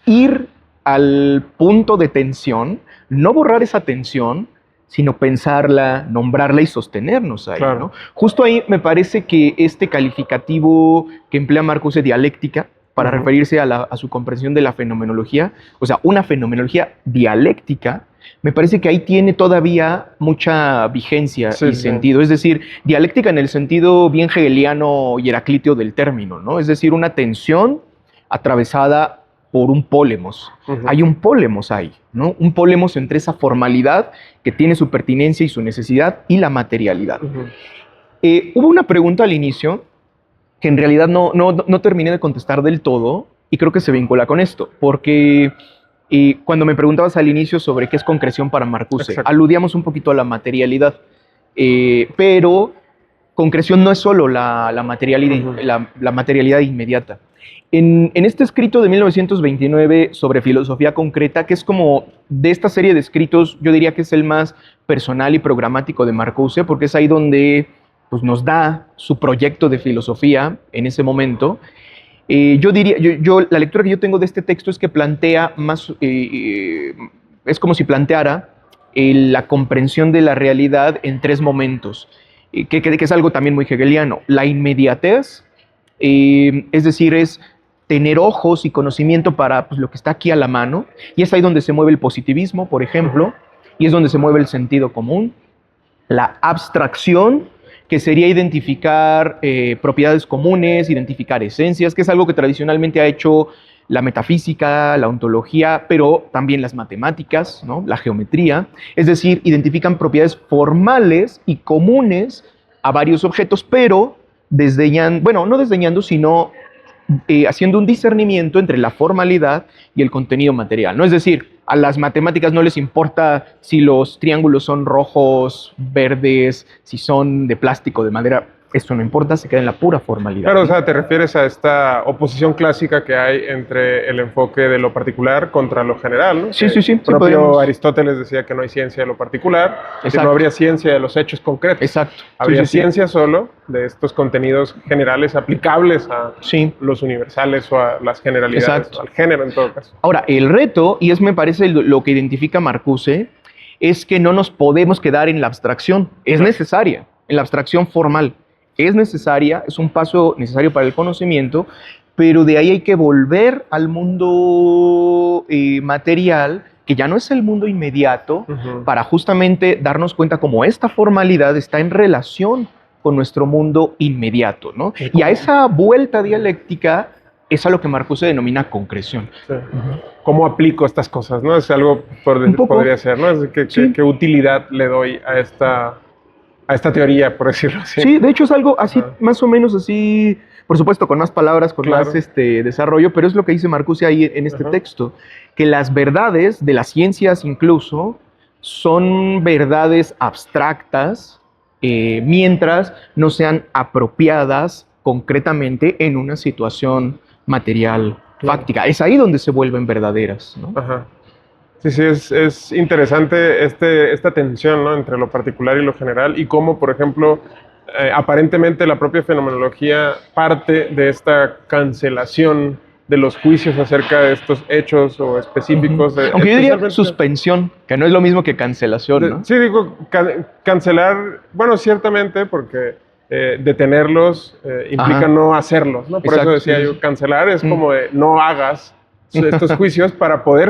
ir al punto de tensión, no borrar esa tensión, sino pensarla, nombrarla y sostenernos ahí. Claro. ¿No? Justo ahí me parece que este calificativo que emplea Marcuse, dialéctica, para referirse a su comprensión de la fenomenología, o sea, una fenomenología dialéctica, me parece que ahí tiene todavía mucha vigencia y sentido. Es decir, dialéctica en el sentido bien hegeliano y heraclíteo del término, ¿no? Es decir, una tensión atravesada por un pólemos. Hay un pólemos ahí, ¿no? Un pólemos entre esa formalidad que tiene su pertinencia y su necesidad y la materialidad. Hubo una pregunta al inicio que en realidad no terminé de contestar del todo y creo que se vincula con esto, porque cuando me preguntabas al inicio sobre qué es concreción para Marcuse, aludíamos un poquito a la materialidad, pero concreción no es solo la materialidad inmediata. En este escrito de 1929 sobre filosofía concreta, que es como de esta serie de escritos, yo diría que es el más personal y programático de Marcuse, porque es ahí donde pues, nos da su proyecto de filosofía en ese momento. Yo diría, la lectura que yo tengo de este texto es que plantea más, es como si planteara la comprensión de la realidad en tres momentos, que es algo también muy hegeliano. La inmediatez, es decir, es tener ojos y conocimiento para pues, lo que está aquí a la mano, y es ahí donde se mueve el positivismo, por ejemplo, y es donde se mueve el sentido común. La abstracción, que sería identificar propiedades comunes, identificar esencias, que es algo que tradicionalmente ha hecho la metafísica, la ontología, pero también las matemáticas, ¿no? La geometría, es decir, identifican propiedades formales y comunes a varios objetos, pero desdeñando, bueno, no desdeñando, sino haciendo un discernimiento entre la formalidad y el contenido material, ¿no? Es decir, a las matemáticas no les importa si los triángulos son rojos, verdes, si son de plástico, de madera. Esto no importa, se queda en la pura formalidad. Claro, o sea, te refieres a esta oposición clásica que hay entre el enfoque de lo particular contra lo general, ¿no? Sí. El propio Aristóteles decía que no hay ciencia de lo particular, que no habría ciencia de los hechos concretos. Exacto. Habría ciencia solo de estos contenidos generales aplicables a los universales o a las generalidades, o al género en todo caso. Ahora, el reto, y es me parece lo que identifica Marcuse, es que no nos podemos quedar en la abstracción. Es necesaria, en la abstracción formal. Es necesaria, es un paso necesario para el conocimiento, pero de ahí hay que volver al mundo material, que ya no es el mundo inmediato, para justamente darnos cuenta cómo esta formalidad está en relación con nuestro mundo inmediato, ¿no? Y a esa vuelta dialéctica es a lo que Marcuse denomina concreción. ¿Cómo aplico estas cosas, no? Es algo podría ser, ¿no? Es ¿qué utilidad le doy a esta teoría, por decirlo así? Sí, de hecho es algo así, más o menos así, por supuesto con más palabras, con más desarrollo, pero es lo que dice Marcuse ahí en este texto, que las verdades de las ciencias incluso son verdades abstractas mientras no sean apropiadas concretamente en una situación material fáctica. Es ahí donde se vuelven verdaderas, ¿no? Sí, es interesante esta tensión, ¿no? Entre lo particular y lo general, y cómo, por ejemplo, aparentemente la propia fenomenología parte de esta cancelación de los juicios acerca de estos hechos o específicos. Aunque yo diría suspensión, que no es lo mismo que cancelación, ¿no? Sí, digo, cancelar, bueno, ciertamente, porque detenerlos implica no hacerlos, ¿no? Por eso decía yo, cancelar es como de no hagas estos juicios para poder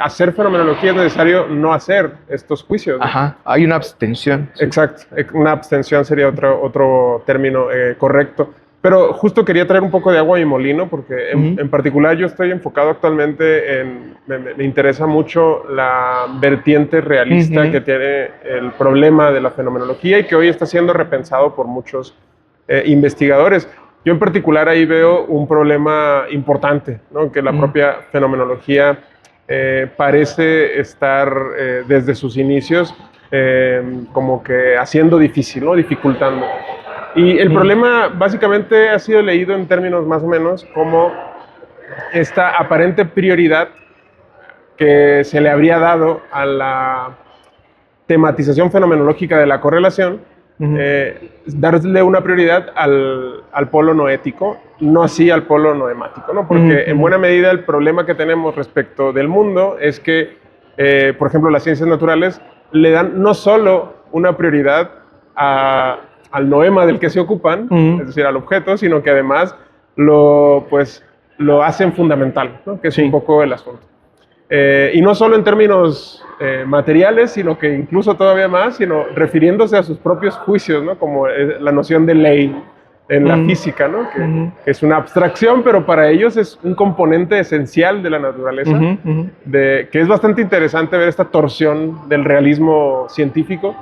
hacer fenomenología es necesario no hacer estos juicios, ¿no? Hay una abstención. Exacto, una abstención sería otro término correcto. Pero justo quería traer un poco de agua a mi molino, porque en particular yo estoy enfocado actualmente me interesa mucho la vertiente realista que tiene el problema de la fenomenología y que hoy está siendo repensado por muchos investigadores. Yo en particular ahí veo un problema importante, ¿no? Que la propia fenomenología parece estar desde sus inicios como que haciendo difícil, ¿no? Dificultando. Y el problema básicamente ha sido leído en términos más o menos como esta aparente prioridad que se le habría dado a la tematización fenomenológica de la correlación, darle una prioridad al polo noético, no así al polo noemático, ¿no? Porque en buena medida el problema que tenemos respecto del mundo es que, por ejemplo, las ciencias naturales le dan no solo una prioridad al noema del que se ocupan, es decir, al objeto, sino que además lo hacen fundamental, ¿no? Que es un poco el asunto. Y no solo en términos materiales, sino que incluso todavía más, sino refiriéndose a sus propios juicios, ¿no? Como la noción de ley en la física, ¿no? Que es una abstracción, pero para ellos es un componente esencial de la naturaleza, que es bastante interesante ver esta torsión del realismo científico,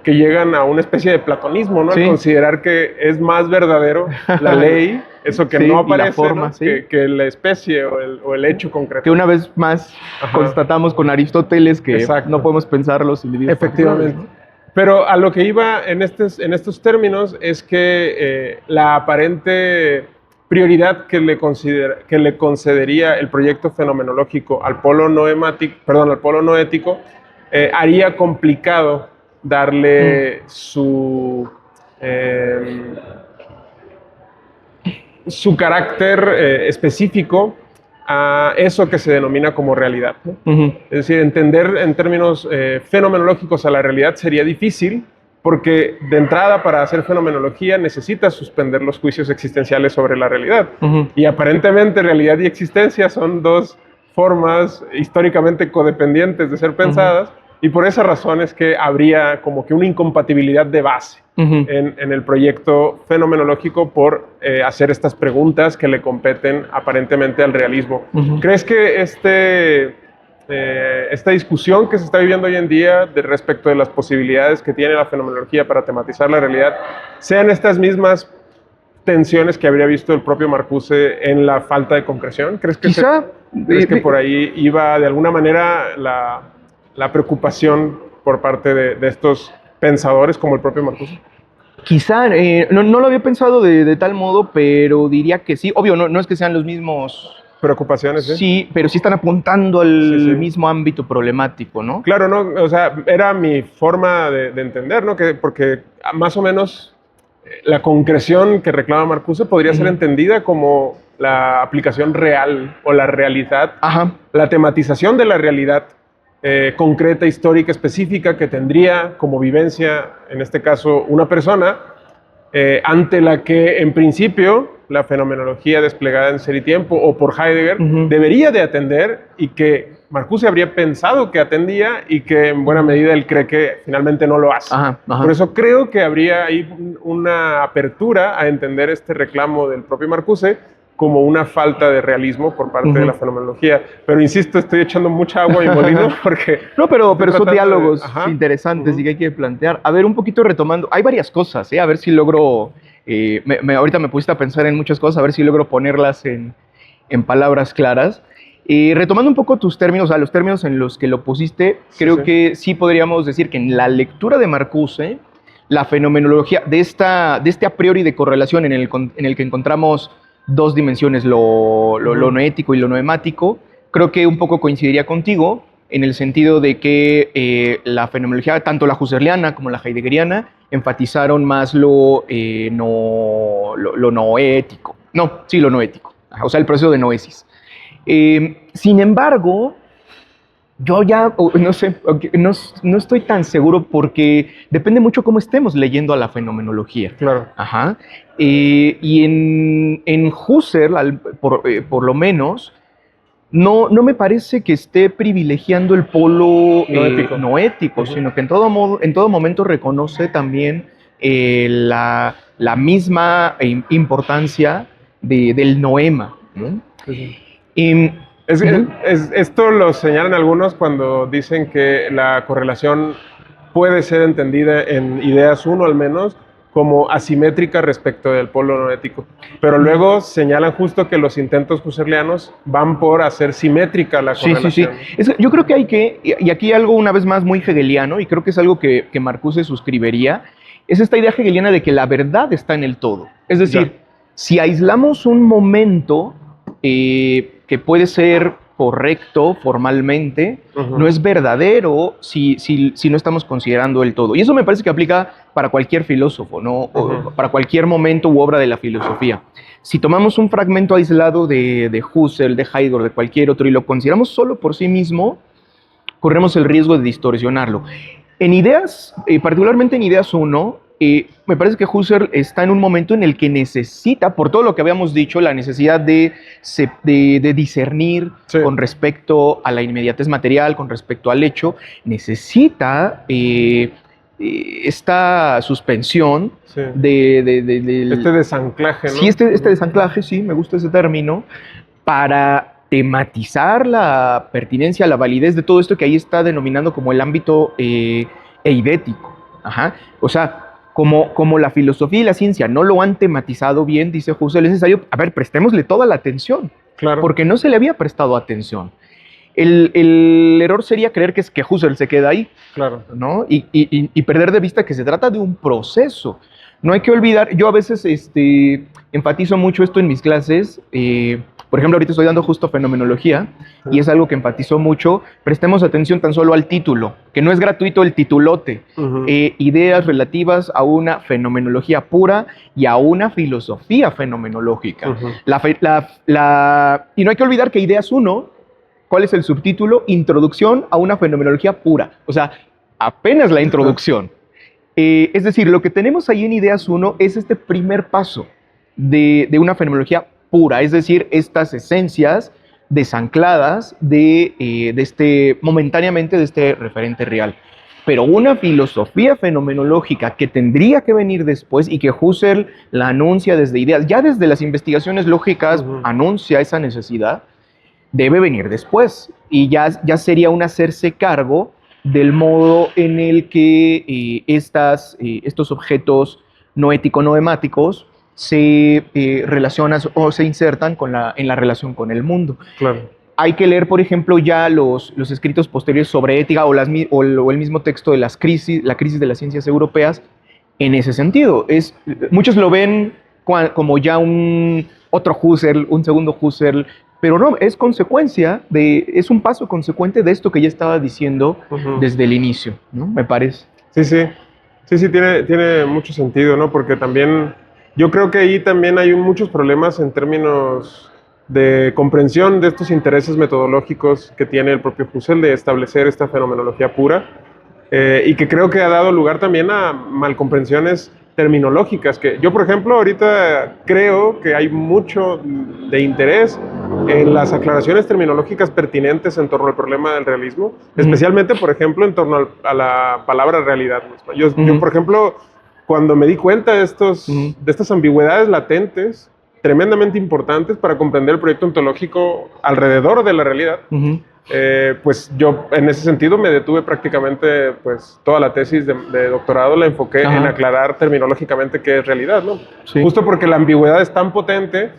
que llegan a una especie de platonismo, ¿no? Al considerar que es más verdadero la ley, eso que no aparece, la forma, ¿no? que la especie o el hecho concreto. Que una vez más constatamos con Aristóteles que no podemos pensarlo sin vivir. Efectivamente. ¿No? Pero a lo que iba en estos términos es que la aparente prioridad que le concedería el proyecto fenomenológico al polo noético, haría complicado darle su carácter específico a eso que se denomina como realidad, ¿no? Es decir, entender en términos fenomenológicos a la realidad sería difícil porque de entrada para hacer fenomenología necesitas suspender los juicios existenciales sobre la realidad. Y aparentemente realidad y existencia son dos formas históricamente codependientes de ser pensadas y por esa razón es que habría como que una incompatibilidad de base en el proyecto fenomenológico por hacer estas preguntas que le competen aparentemente al realismo. ¿Crees que esta discusión que se está viviendo hoy en día respecto de las posibilidades que tiene la fenomenología para tematizar la realidad sean estas mismas tensiones que habría visto el propio Marcuse en la falta de concreción? ¿Crees que por ahí iba de alguna manera la preocupación por parte de estos pensadores como el propio Marcuse? Quizá, no lo había pensado de tal modo, pero diría que sí. Obvio, no es que sean los mismos... preocupaciones, ¿sí? Sí, pero sí están apuntando al mismo ámbito problemático, ¿no? Claro, no, o sea, era mi forma de entender, ¿no? Porque más o menos la concreción que reclama Marcuse podría ser entendida como la aplicación real o la realidad, la tematización de la realidad concreta, histórica, específica que tendría como vivencia, en este caso, una persona ante la que, en principio, la fenomenología desplegada en Ser y Tiempo o por Heidegger debería de atender y que Marcuse habría pensado que atendía y que en buena medida él cree que finalmente no lo hace. Por eso creo que habría ahí una apertura a entender este reclamo del propio Marcuse como una falta de realismo por parte de la fenomenología. Pero insisto, estoy echando mucha agua en mi molino porque... No, pero son diálogos interesantes y que hay que plantear. A ver, un poquito retomando, hay varias cosas, a ver si logro... ahorita me pusiste a pensar en muchas cosas, a ver si logro ponerlas en palabras claras. Retomando un poco tus términos, los términos en los que lo pusiste, creo que sí podríamos decir que en la lectura de Marcuse, la fenomenología, de este a priori de correlación en el que encontramos dos dimensiones, lo noético y lo noemático, creo que un poco coincidiría contigo en el sentido de que la fenomenología, tanto la husserliana como la heideggeriana, enfatizaron más lo noético. Lo noético. O sea, el proceso de noesis. Sin embargo, yo ya, no sé, no estoy tan seguro porque depende mucho cómo estemos leyendo a la fenomenología. Claro. Y en Husserl, por lo menos, no me parece que esté privilegiando el polo noético, sino que en todo momento reconoce también la misma importancia del noema, ¿no? Sí. Y, Esto lo señalan algunos cuando dicen que la correlación puede ser entendida en ideas 1 al menos como asimétrica respecto del polo noético. Pero luego señalan justo que los intentos husserlianos van por hacer simétrica la correlación. Sí. Yo creo que hay que, y aquí algo una vez más muy hegeliano, y creo que es algo que Marcuse suscribiría, es esta idea hegeliana de que la verdad está en el todo. Es decir, si aislamos un momento que puede ser correcto formalmente, no es verdadero si no estamos considerando el todo. Y eso me parece que aplica para cualquier filósofo, ¿no? O para cualquier momento u obra de la filosofía. Si tomamos un fragmento aislado de Husserl, de Heidegger, de cualquier otro, y lo consideramos solo por sí mismo, corremos el riesgo de distorsionarlo. En ideas, particularmente en ideas 1, me parece que Husserl está en un momento en el que necesita, por todo lo que habíamos dicho, la necesidad de discernir con respecto a la inmediatez material, con respecto al hecho, necesita esta suspensión este desanclaje, ¿no? Sí, este desanclaje, sí, me gusta ese término, para tematizar la pertinencia, la validez de todo esto que ahí está denominando como el ámbito eidético. O sea, como la filosofía y la ciencia no lo han tematizado bien, dice Husserl, es necesario, prestémosle toda la atención, porque no se le había prestado atención. El error sería creer que Husserl se queda ahí, ¿no? Y perder de vista que se trata de un proceso. No hay que olvidar, yo a veces enfatizo mucho esto en mis clases. Por ejemplo, ahorita estoy dando justo fenomenología y es algo que enfatizo mucho. Prestemos atención tan solo al título, que no es gratuito el titulote. Ideas relativas a una fenomenología pura y a una filosofía fenomenológica. Y no hay que olvidar que Ideas 1, ¿cuál es el subtítulo? Introducción a una fenomenología pura. O sea, apenas la introducción. Es decir, lo que tenemos ahí en Ideas 1 es este primer paso de una fenomenología pura, es decir, estas esencias desancladas momentáneamente de este referente real. Pero una filosofía fenomenológica que tendría que venir después y que Husserl la anuncia desde Ideas, ya desde las investigaciones lógicas anuncia esa necesidad, debe venir después. Y ya sería un hacerse cargo del modo en el que estos objetos noético-noemáticos se relacionan o se insertan en la relación con el mundo. Hay que leer, por ejemplo, ya los escritos posteriores sobre ética o el mismo texto de la crisis de las ciencias europeas en ese sentido. Muchos lo ven como ya otro Husserl, un segundo Husserl, pero no, es un paso consecuente de esto que ya estaba diciendo desde el inicio, ¿no? Me parece. Sí, tiene mucho sentido, ¿no? Porque también yo creo que ahí también hay muchos problemas en términos de comprensión de estos intereses metodológicos que tiene el propio Husserl de establecer esta fenomenología pura, y que creo que ha dado lugar también a malcomprensiones terminológicas, que yo, por ejemplo, ahorita creo que hay mucho de interés en las aclaraciones terminológicas pertinentes en torno al problema del realismo, especialmente, por ejemplo, en torno a la palabra realidad misma. Yo, por ejemplo, cuando me di cuenta de estas ambigüedades latentes, tremendamente importantes para comprender el proyecto ontológico alrededor de la realidad, pues yo en ese sentido me detuve prácticamente, pues toda la tesis de doctorado la enfoqué en aclarar terminológicamente qué es realidad, ¿no? Justo porque la ambigüedad es tan potente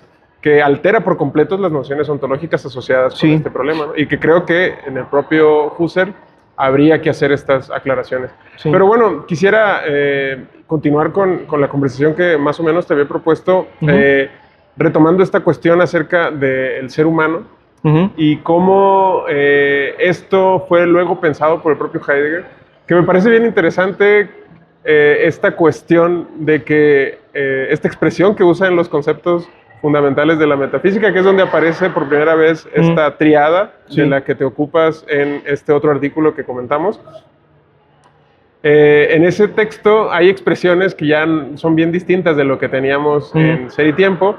que altera por completo las nociones ontológicas asociadas con este problema, ¿no? Y que creo que en el propio Husserl habría que hacer estas aclaraciones. Pero bueno, quisiera continuar con la conversación que más o menos te había propuesto, retomando esta cuestión acerca del ser humano y cómo esto fue luego pensado por el propio Heidegger, que me parece bien interesante esta cuestión de que esta expresión que usa en los conceptos fundamentales de la metafísica, que es donde aparece por primera vez esta triada de la que te ocupas en este otro artículo que comentamos. En ese texto hay expresiones que ya son bien distintas de lo que teníamos en Ser y Tiempo,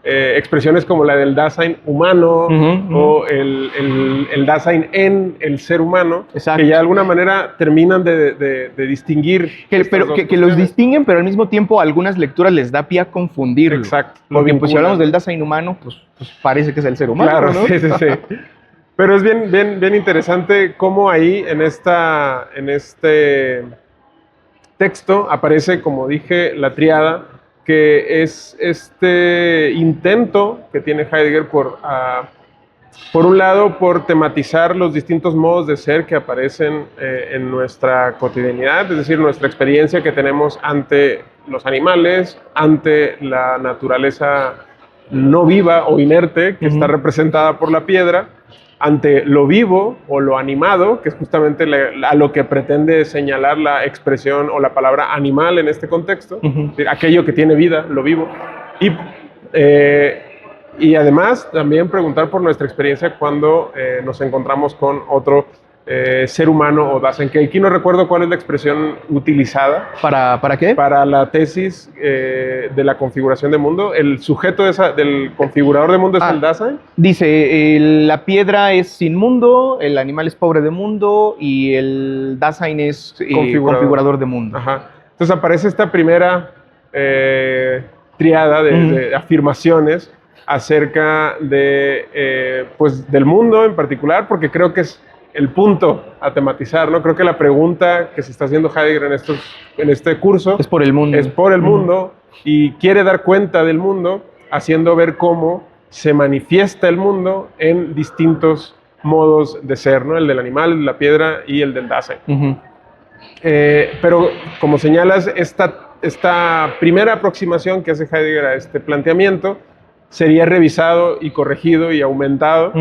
expresiones como la del Dasein humano o el Dasein en el ser humano, Exacto. que ya de alguna manera terminan de distinguir. Que los distinguen, pero al mismo tiempo a algunas lecturas les da pie a confundirlo. Exacto. Porque pues, si hablamos del Dasein humano, pues parece que es el ser humano. Claro, ¿no? sí. Pero es bien interesante cómo ahí en este texto aparece, como dije, la tríada, que es este intento que tiene Heidegger por un lado, por tematizar los distintos modos de ser que aparecen en nuestra cotidianidad, es decir, nuestra experiencia que tenemos ante los animales, ante la naturaleza no viva o inerte que está representada por la piedra, ante lo vivo o lo animado, que es justamente a lo que pretende señalar la expresión o la palabra animal en este contexto, aquello que tiene vida, lo vivo, y además también preguntar por nuestra experiencia cuando nos encontramos con otro ser humano o Dasein, que aquí no recuerdo cuál es la expresión utilizada. ¿Para qué? Para la tesis de la configuración de mundo. El sujeto del configurador de mundo es el Dasein. Dice, la piedra es sin mundo, el animal es pobre de mundo y el Dasein es configurador de mundo. Ajá. Entonces aparece esta primera triada de afirmaciones acerca pues del mundo en particular, porque creo que es el punto a tematizar, ¿no? Creo que la pregunta que se está haciendo Heidegger en este curso es por el mundo. Es por el mundo y quiere dar cuenta del mundo, haciendo ver cómo se manifiesta el mundo en distintos modos de ser, ¿no? El del animal, el de la piedra y el del Dasein. Pero, como señalas, esta primera aproximación que hace Heidegger a este planteamiento sería revisado y corregido y aumentado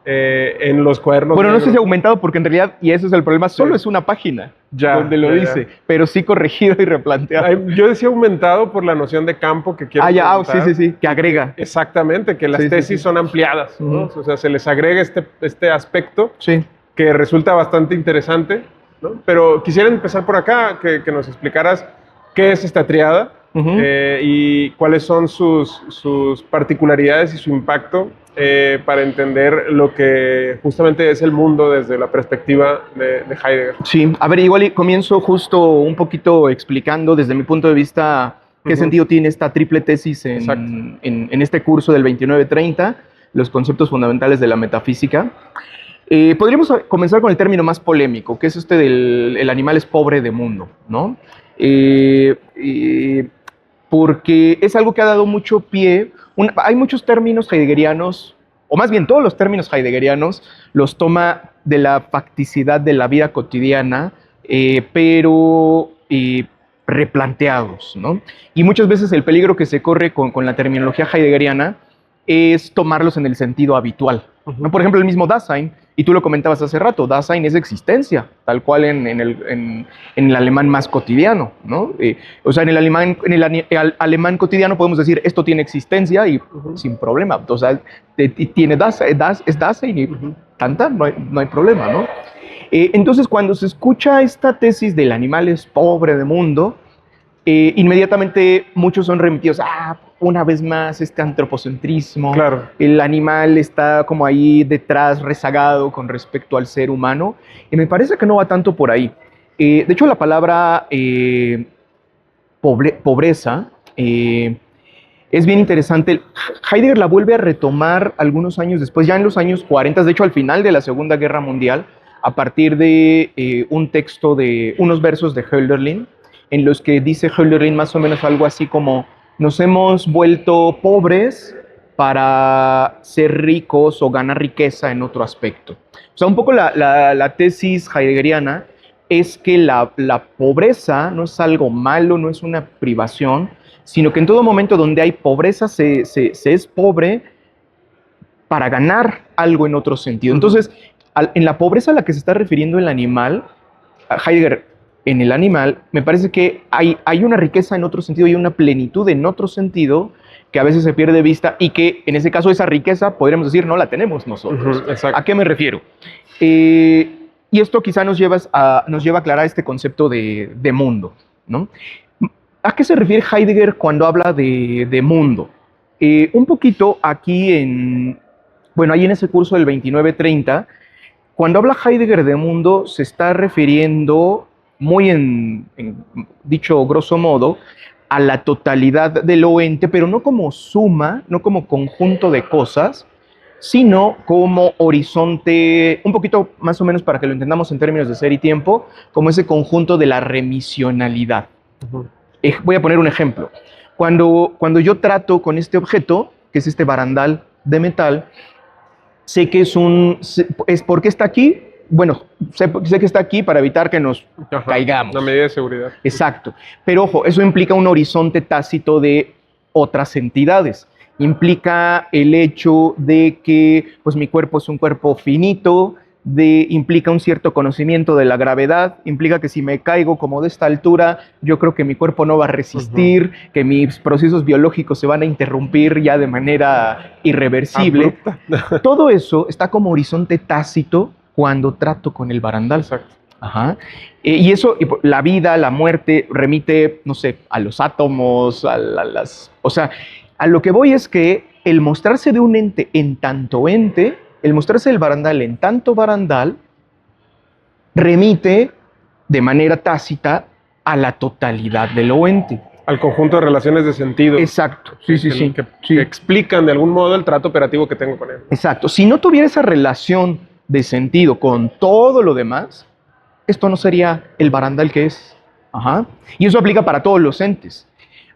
en los cuadernos. Bueno, no sé si aumentado porque en realidad, y ese es el problema, solo es una página donde lo dice, pero sí corregido y replanteado. Yo decía aumentado por la noción de campo que quiero sí, que agrega. Exactamente, que las tesis son ampliadas, ¿no? O sea, se les agrega este aspecto que resulta bastante interesante, ¿no? Pero quisiera empezar por acá, que nos explicaras qué es esta triada y cuáles son sus particularidades y su impacto para entender lo que justamente es el mundo desde la perspectiva de Heidegger. Sí, a ver, igual comienzo justo un poquito explicando desde mi punto de vista qué sentido tiene esta triple tesis en este curso del 29-30, los conceptos fundamentales de la metafísica. Podríamos comenzar con el término más polémico, que es este del el animal es pobre de mundo, ¿no? Porque es algo que ha dado mucho pie. Hay muchos términos heideggerianos, o más bien todos los términos heideggerianos los toma de la facticidad de la vida cotidiana, pero replanteados, ¿no? Y muchas veces el peligro que se corre con la terminología heideggeriana es tomarlos en el sentido habitual, ¿no? Por ejemplo, el mismo Dasein, y tú lo comentabas hace rato, Dasein es existencia, tal cual en el alemán más cotidiano, ¿no? O sea, en el alemán cotidiano podemos decir, esto tiene existencia y sin problema, o sea, tiene es Dasein y tanta, no hay problema, ¿no? Entonces, cuando se escucha esta tesis del animal es pobre de mundo, inmediatamente muchos son remitidos una vez más este antropocentrismo, el animal está como ahí detrás rezagado con respecto al ser humano, y me parece que no va tanto por ahí. De hecho, la palabra pobreza es bien interesante. Heidegger la vuelve a retomar algunos años después, ya en los años 40, de hecho al final de la Segunda Guerra Mundial, a partir de un texto de unos versos de Hölderlin, en los que dice Hölderlin más o menos algo así como: nos hemos vuelto pobres para ser ricos o ganar riqueza en otro aspecto. O sea, un poco la tesis heideggeriana es que la pobreza no es algo malo, no es una privación, sino que en todo momento donde hay pobreza se es pobre para ganar algo en otro sentido. Entonces, en la pobreza a la que se está refiriendo el animal, Heidegger, en el animal, me parece que hay una riqueza en otro sentido y una plenitud en otro sentido que a veces se pierde de vista y que en ese caso esa riqueza, podríamos decir, no la tenemos nosotros. ¿A qué me refiero? Y esto quizá nos lleva a aclarar este concepto de mundo, ¿no? ¿A qué se refiere Heidegger cuando habla de mundo? Un poquito aquí ahí en ese curso del 29-30, cuando habla Heidegger de mundo, se está refiriendo muy dicho grosso modo, a la totalidad de lo ente, pero no como suma, no como conjunto de cosas, sino como horizonte, un poquito más o menos para que lo entendamos en términos de ser y tiempo, como ese conjunto de la remisionalidad. Voy a poner un ejemplo. Cuando yo trato con este objeto, que es este barandal de metal, sé que ¿por qué está aquí? Bueno, sé que está aquí para evitar que nos caigamos. Una medida de seguridad. Exacto. Pero ojo, eso implica un horizonte tácito de otras entidades. Implica el hecho de que pues, mi cuerpo es un cuerpo finito, implica un cierto conocimiento de la gravedad, implica que si me caigo como de esta altura, yo creo que mi cuerpo no va a resistir, que mis procesos biológicos se van a interrumpir ya de manera irreversible. Todo eso está como horizonte tácito cuando trato con el barandal. Exacto. Ajá. Y eso, la vida, la muerte, remite, no sé, a los átomos, o sea, a lo que voy es que el mostrarse de un ente en tanto ente, el mostrarse del barandal en tanto barandal, remite de manera tácita a la totalidad de lo ente. Al conjunto de relaciones de sentido. Exacto, sí. Que explican de algún modo el trato operativo que tengo con él. Exacto. Si no tuviera esa relación de sentido con todo lo demás, esto no sería el barandal que es. Ajá. Y eso aplica para todos los entes.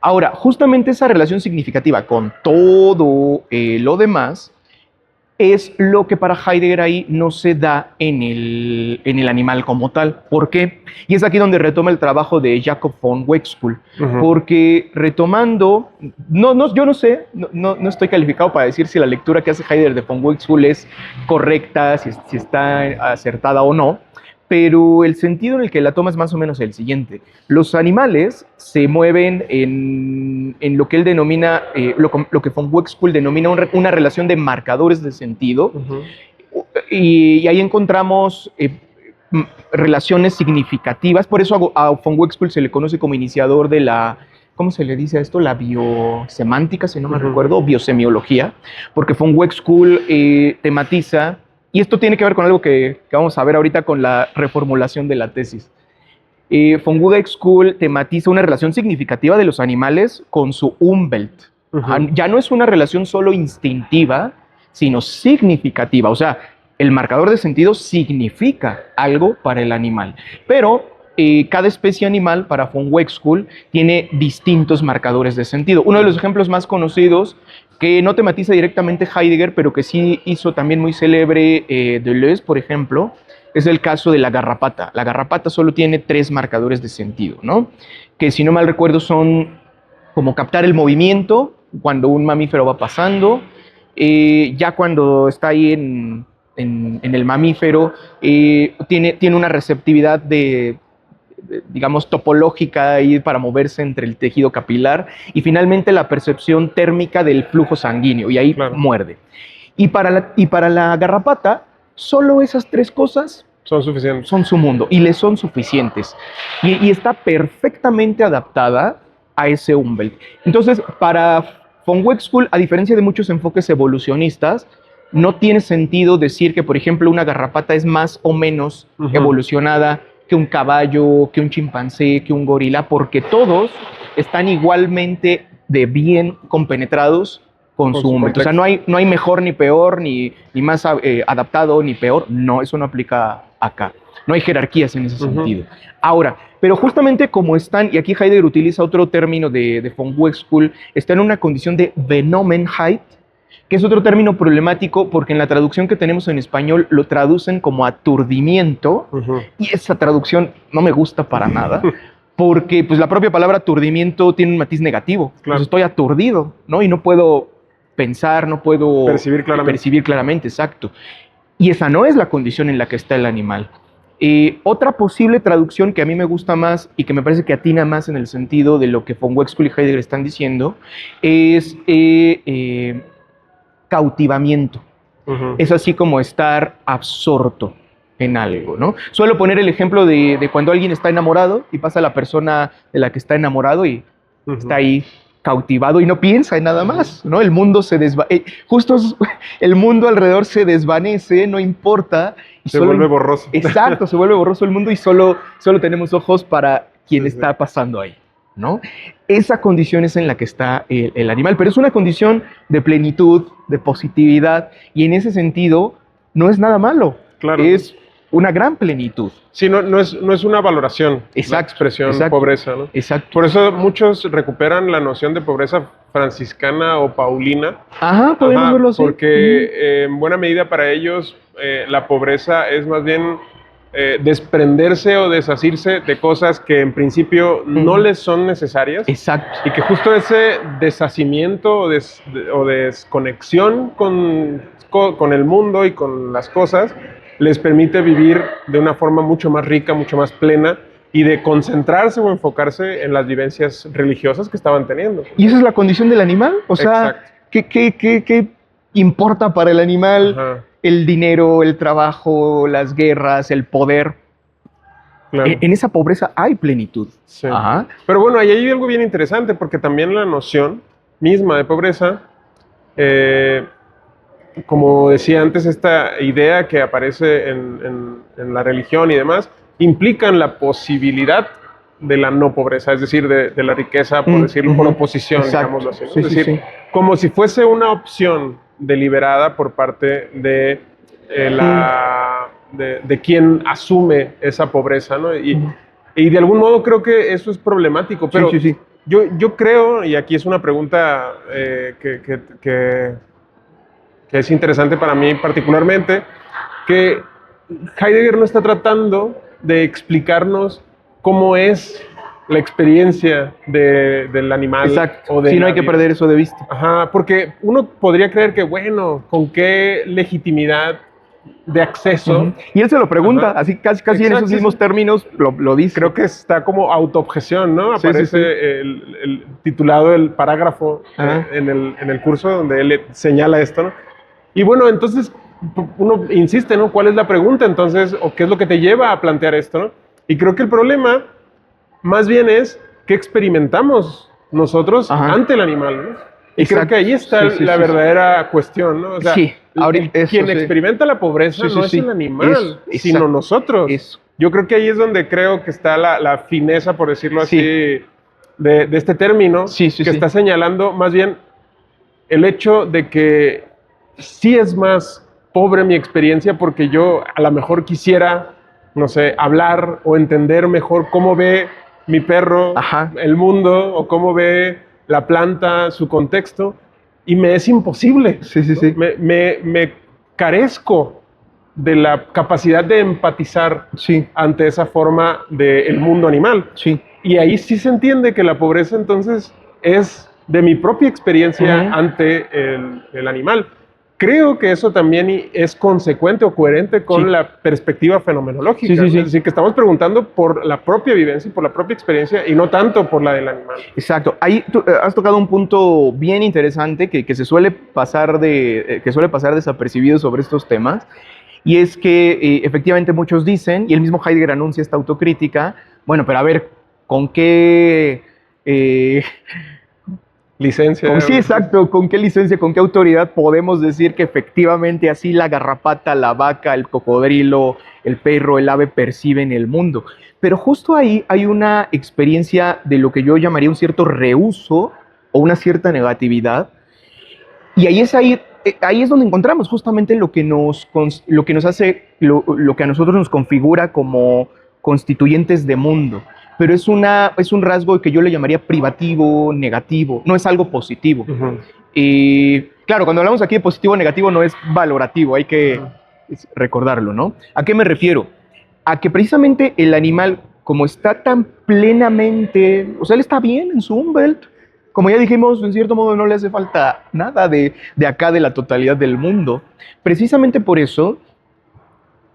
Ahora, justamente esa relación significativa con todo lo demás es lo que para Heidegger ahí no se da en el animal como tal. ¿Por qué? Y es aquí donde retoma el trabajo de Jacob von Uexküll. Porque retomando, yo no sé, no estoy calificado para decir si la lectura que hace Heidegger de von Uexküll es correcta, si está acertada o no, pero el sentido en el que la toma es más o menos el siguiente. Los animales se mueven en lo que él denomina, lo que von Uexküll denomina una relación de marcadores de sentido, y ahí encontramos relaciones significativas. Por eso a von Uexküll se le conoce como iniciador de la, ¿cómo se le dice a esto? La biosemántica, si no me recuerdo, o biosemiología, porque von Uexküll tematiza. Y esto tiene que ver con algo que vamos a ver ahorita con la reformulación de la tesis. Von Uexküll tematiza una relación significativa de los animales con su Umwelt. Ya no es una relación solo instintiva, sino significativa. O sea, el marcador de sentido significa algo para el animal. Pero cada especie animal, para von Uexküll, tiene distintos marcadores de sentido. Uno de los ejemplos más conocidos, que no tematiza directamente Heidegger, pero que sí hizo también muy célebre Deleuze, por ejemplo, es el caso de la garrapata. La garrapata solo tiene 3 marcadores de sentido, ¿no? Que si no mal recuerdo son como captar el movimiento cuando un mamífero va pasando, ya cuando está ahí en el mamífero, tiene una receptividad digamos, topológica ahí para moverse entre el tejido capilar, y finalmente la percepción térmica del flujo sanguíneo, y ahí muerde. Y para la garrapata, solo esas 3 cosas son suficientes. Son su mundo, y le son suficientes. Y está perfectamente adaptada a ese Umwelt. Entonces, para von Uexküll, a diferencia de muchos enfoques evolucionistas, no tiene sentido decir que, por ejemplo, una garrapata es más o menos evolucionada que un caballo, que un chimpancé, que un gorila, porque todos están igualmente de bien compenetrados con su Umwelt. O sea, no hay mejor ni peor, ni más adaptado ni peor. No, eso no aplica acá. No hay jerarquías en ese sentido. Ahora, pero justamente como están, y aquí Heidegger utiliza otro término de von Uexküll, está en una condición de Benommenheit, que es otro término problemático porque en la traducción que tenemos en español lo traducen como aturdimiento, y esa traducción no me gusta para nada, porque pues, la propia palabra aturdimiento tiene un matiz negativo. Pues estoy aturdido, ¿no? Y no puedo pensar, no puedo percibir claramente, exacto. Y esa no es la condición en la que está el animal. Otra posible traducción que a mí me gusta más y que me parece que atina más en el sentido de lo que von Uexküll y Heidegger están diciendo es cautivamiento. Es así como estar absorto en algo, ¿no? Suelo poner el ejemplo de cuando alguien está enamorado y pasa la persona de la que está enamorado y está ahí cautivado y no piensa en nada más, ¿no? El mundo el mundo alrededor se desvanece, no importa. Y se vuelve borroso. Exacto, se vuelve borroso el mundo y solo tenemos ojos para quien está pasando ahí, ¿no? Esa condición es en la que está el animal, pero es una condición de plenitud, de positividad, y en ese sentido no es nada malo. Claro. Es una gran plenitud. Sí, no es una valoración. Exacto. La expresión Exacto. pobreza, ¿no? Exacto. Por eso muchos recuperan la noción de pobreza franciscana o paulina. Ajá, podemos verlo así. Porque en buena medida para ellos la pobreza es más bien desprenderse o desasirse de cosas que en principio no les son necesarias. Exacto. Y que justo ese deshacimiento o desconexión con el mundo y con las cosas les permite vivir de una forma mucho más rica, mucho más plena, y de concentrarse o enfocarse en las vivencias religiosas que estaban teniendo. ¿Y esa es la condición del animal? O sea, ¿qué importa para el animal? Ajá. El dinero, el trabajo, las guerras, el poder. Claro. En esa pobreza hay plenitud. Sí. Ajá. Pero bueno, ahí hay algo bien interesante, porque también la noción misma de pobreza, como decía antes, esta idea que aparece en la religión y demás, implican la posibilidad de la no pobreza, es decir, de la riqueza, por decirlo, por oposición, digámoslo así, ¿no? Sí, es decir, como si fuese una opción deliberada por parte de quien asume esa pobreza, ¿no? Y de algún modo creo que eso es problemático, pero yo creo, y aquí es una pregunta que es interesante para mí particularmente, que Heidegger no está tratando de explicarnos cómo es la experiencia del animal. Exacto. O de no hay que perder eso de vista. Ajá, porque uno podría creer que, bueno, ¿con qué legitimidad de acceso? Y él se lo pregunta, así casi en esos mismos términos lo dice. Creo que está como autoobjeción, ¿no? Aparece el titulado el parágrafo en el curso donde él señala esto, ¿no? Y bueno, entonces uno insiste, ¿no? ¿Cuál es la pregunta entonces? ¿O qué es lo que te lleva a plantear esto, ¿no? Y creo que el problema más bien es qué experimentamos nosotros ante el animal, ¿no? Y creo que ahí está la verdadera cuestión, ¿no? O sea, quien experimenta la pobreza no es el animal, sino nosotros. Yo creo que ahí es donde creo que está la fineza, por decirlo así, de este término, que está señalando más bien el hecho de que sí es más pobre mi experiencia porque yo a lo mejor quisiera, no sé, hablar o entender mejor cómo ve mi perro el mundo o cómo ve la planta, su contexto, y me es imposible. ¿No? Me carezco de la capacidad de empatizar ante esa forma del mundo animal. Y ahí sí se entiende que la pobreza entonces es de mi propia experiencia ante el animal. Creo que eso también es consecuente o coherente con la perspectiva fenomenológica. Es decir, que estamos preguntando por la propia vivencia y por la propia experiencia y no tanto por la del animal. Exacto. Ahí tú has tocado un punto bien interesante que suele pasar desapercibido sobre estos temas, y es que efectivamente muchos dicen, y el mismo Heidegger anuncia esta autocrítica, bueno, pero a ver, ¿con qué... licencia. Sí, exacto. ¿Con qué licencia, con qué autoridad podemos decir que efectivamente así la garrapata, la vaca, el cocodrilo, el perro, el ave perciben el mundo? Pero justo ahí hay una experiencia de lo que yo llamaría un cierto rehúso o una cierta negatividad. Y ahí es donde encontramos justamente lo que nos hace, lo que a nosotros nos configura como constituyentes de mundo. Pero es un rasgo que yo le llamaría privativo, negativo, no es algo positivo. Y claro, cuando hablamos aquí de positivo o negativo no es valorativo, hay que recordarlo, ¿no? ¿A qué me refiero? A que precisamente el animal, como está tan plenamente, o sea, él está bien en su Umwelt, como ya dijimos, en cierto modo no le hace falta nada de acá, de la totalidad del mundo. Precisamente por eso,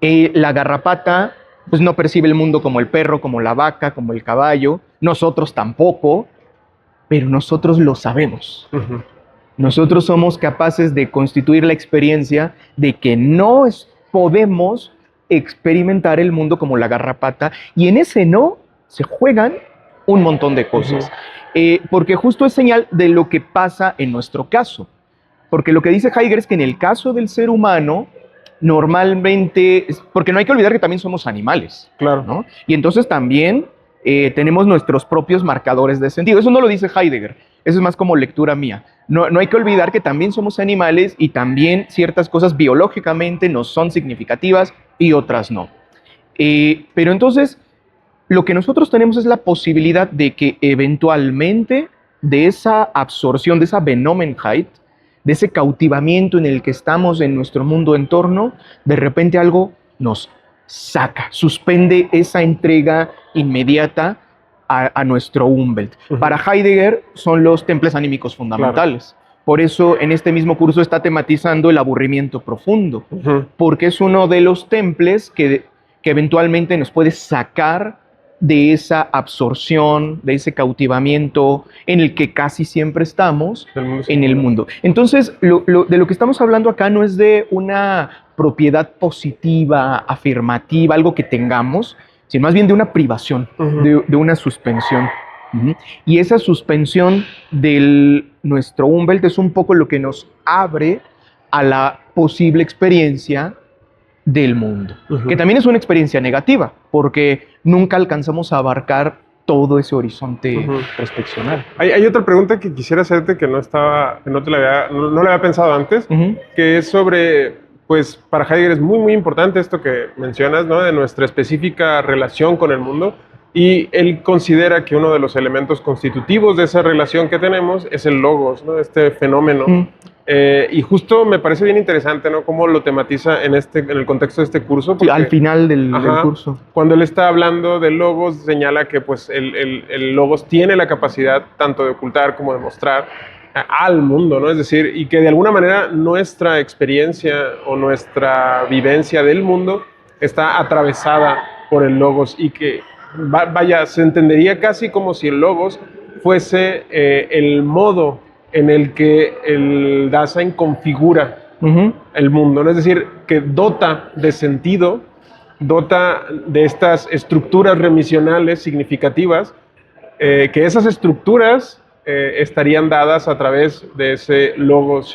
la garrapata pues no percibe el mundo como el perro, como la vaca, como el caballo, nosotros tampoco, pero nosotros lo sabemos. Nosotros somos capaces de constituir la experiencia de que no podemos experimentar el mundo como la garrapata, y en ese no se juegan un montón de cosas. Porque justo es señal de lo que pasa en nuestro caso. Porque lo que dice Heidegger es que en el caso del ser humano, normalmente, porque no hay que olvidar que también somos animales. Claro. ¿No? Y entonces también tenemos nuestros propios marcadores de sentido. Eso no lo dice Heidegger, eso es más como lectura mía. No hay que olvidar que también somos animales y también ciertas cosas biológicamente nos son significativas y otras no. Pero entonces, lo que nosotros tenemos es la posibilidad de que eventualmente de esa absorción, de esa Benommenheit, de ese cautivamiento en el que estamos en nuestro mundo entorno, de repente algo nos saca, suspende esa entrega inmediata a nuestro Umwelt. Para Heidegger son los templos anímicos fundamentales. Claro. Por eso en este mismo curso está tematizando el aburrimiento profundo, porque es uno de los templos que eventualmente nos puede sacar de esa absorción, de ese cautivamiento en el que casi siempre estamos en el mundo. Entonces, de lo que estamos hablando acá no es de una propiedad positiva, afirmativa, algo que tengamos, sino más bien de una privación, de una suspensión. Y esa suspensión de nuestro Umwelt es un poco lo que nos abre a la posible experiencia del mundo, que también es una experiencia negativa, porque nunca alcanzamos a abarcar todo ese horizonte respeccional. Hay otra pregunta que quisiera hacerte que no la había pensado antes, que es sobre, pues para Heidegger es muy importante esto que mencionas, ¿no? De nuestra específica relación con el mundo, y él considera que uno de los elementos constitutivos de esa relación que tenemos es el logos, ¿no? Este fenómeno. Y justo me parece bien interesante, ¿no? Cómo lo tematiza en el contexto de este curso. Porque, sí, al final del curso. Cuando él está hablando del logos, señala que pues, el logos tiene la capacidad tanto de ocultar como de mostrar al mundo, ¿no? Es decir, y que de alguna manera nuestra experiencia o nuestra vivencia del mundo está atravesada por el logos, y que, vaya, se entendería casi como si el logos fuese el modo en el que el Dasein configura el mundo, ¿no? Es decir, que dota de sentido, dota de estas estructuras remisionales significativas, que esas estructuras estarían dadas a través de ese logos,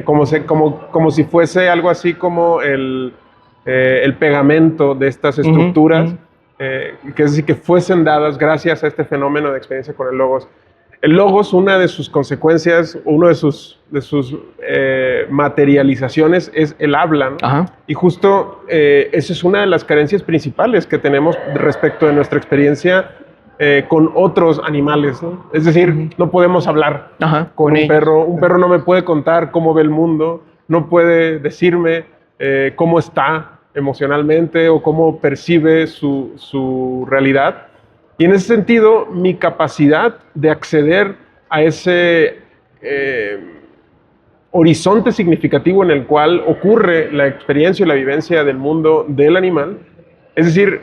como si fuese algo así como el pegamento de estas estructuras, que es decir, que fuesen dadas gracias a este fenómeno de experiencia con el logos. El logos, una de sus consecuencias, una de sus materializaciones es el habla, ¿no? Y justo esa es una de las carencias principales que tenemos respecto de nuestra experiencia con otros animales, ¿no? Es decir, no podemos hablar con un perro. Un perro no me puede contar cómo ve el mundo, no puede decirme cómo está emocionalmente o cómo percibe su realidad. Y en ese sentido, mi capacidad de acceder a ese horizonte significativo en el cual ocurre la experiencia y la vivencia del mundo del animal, es decir,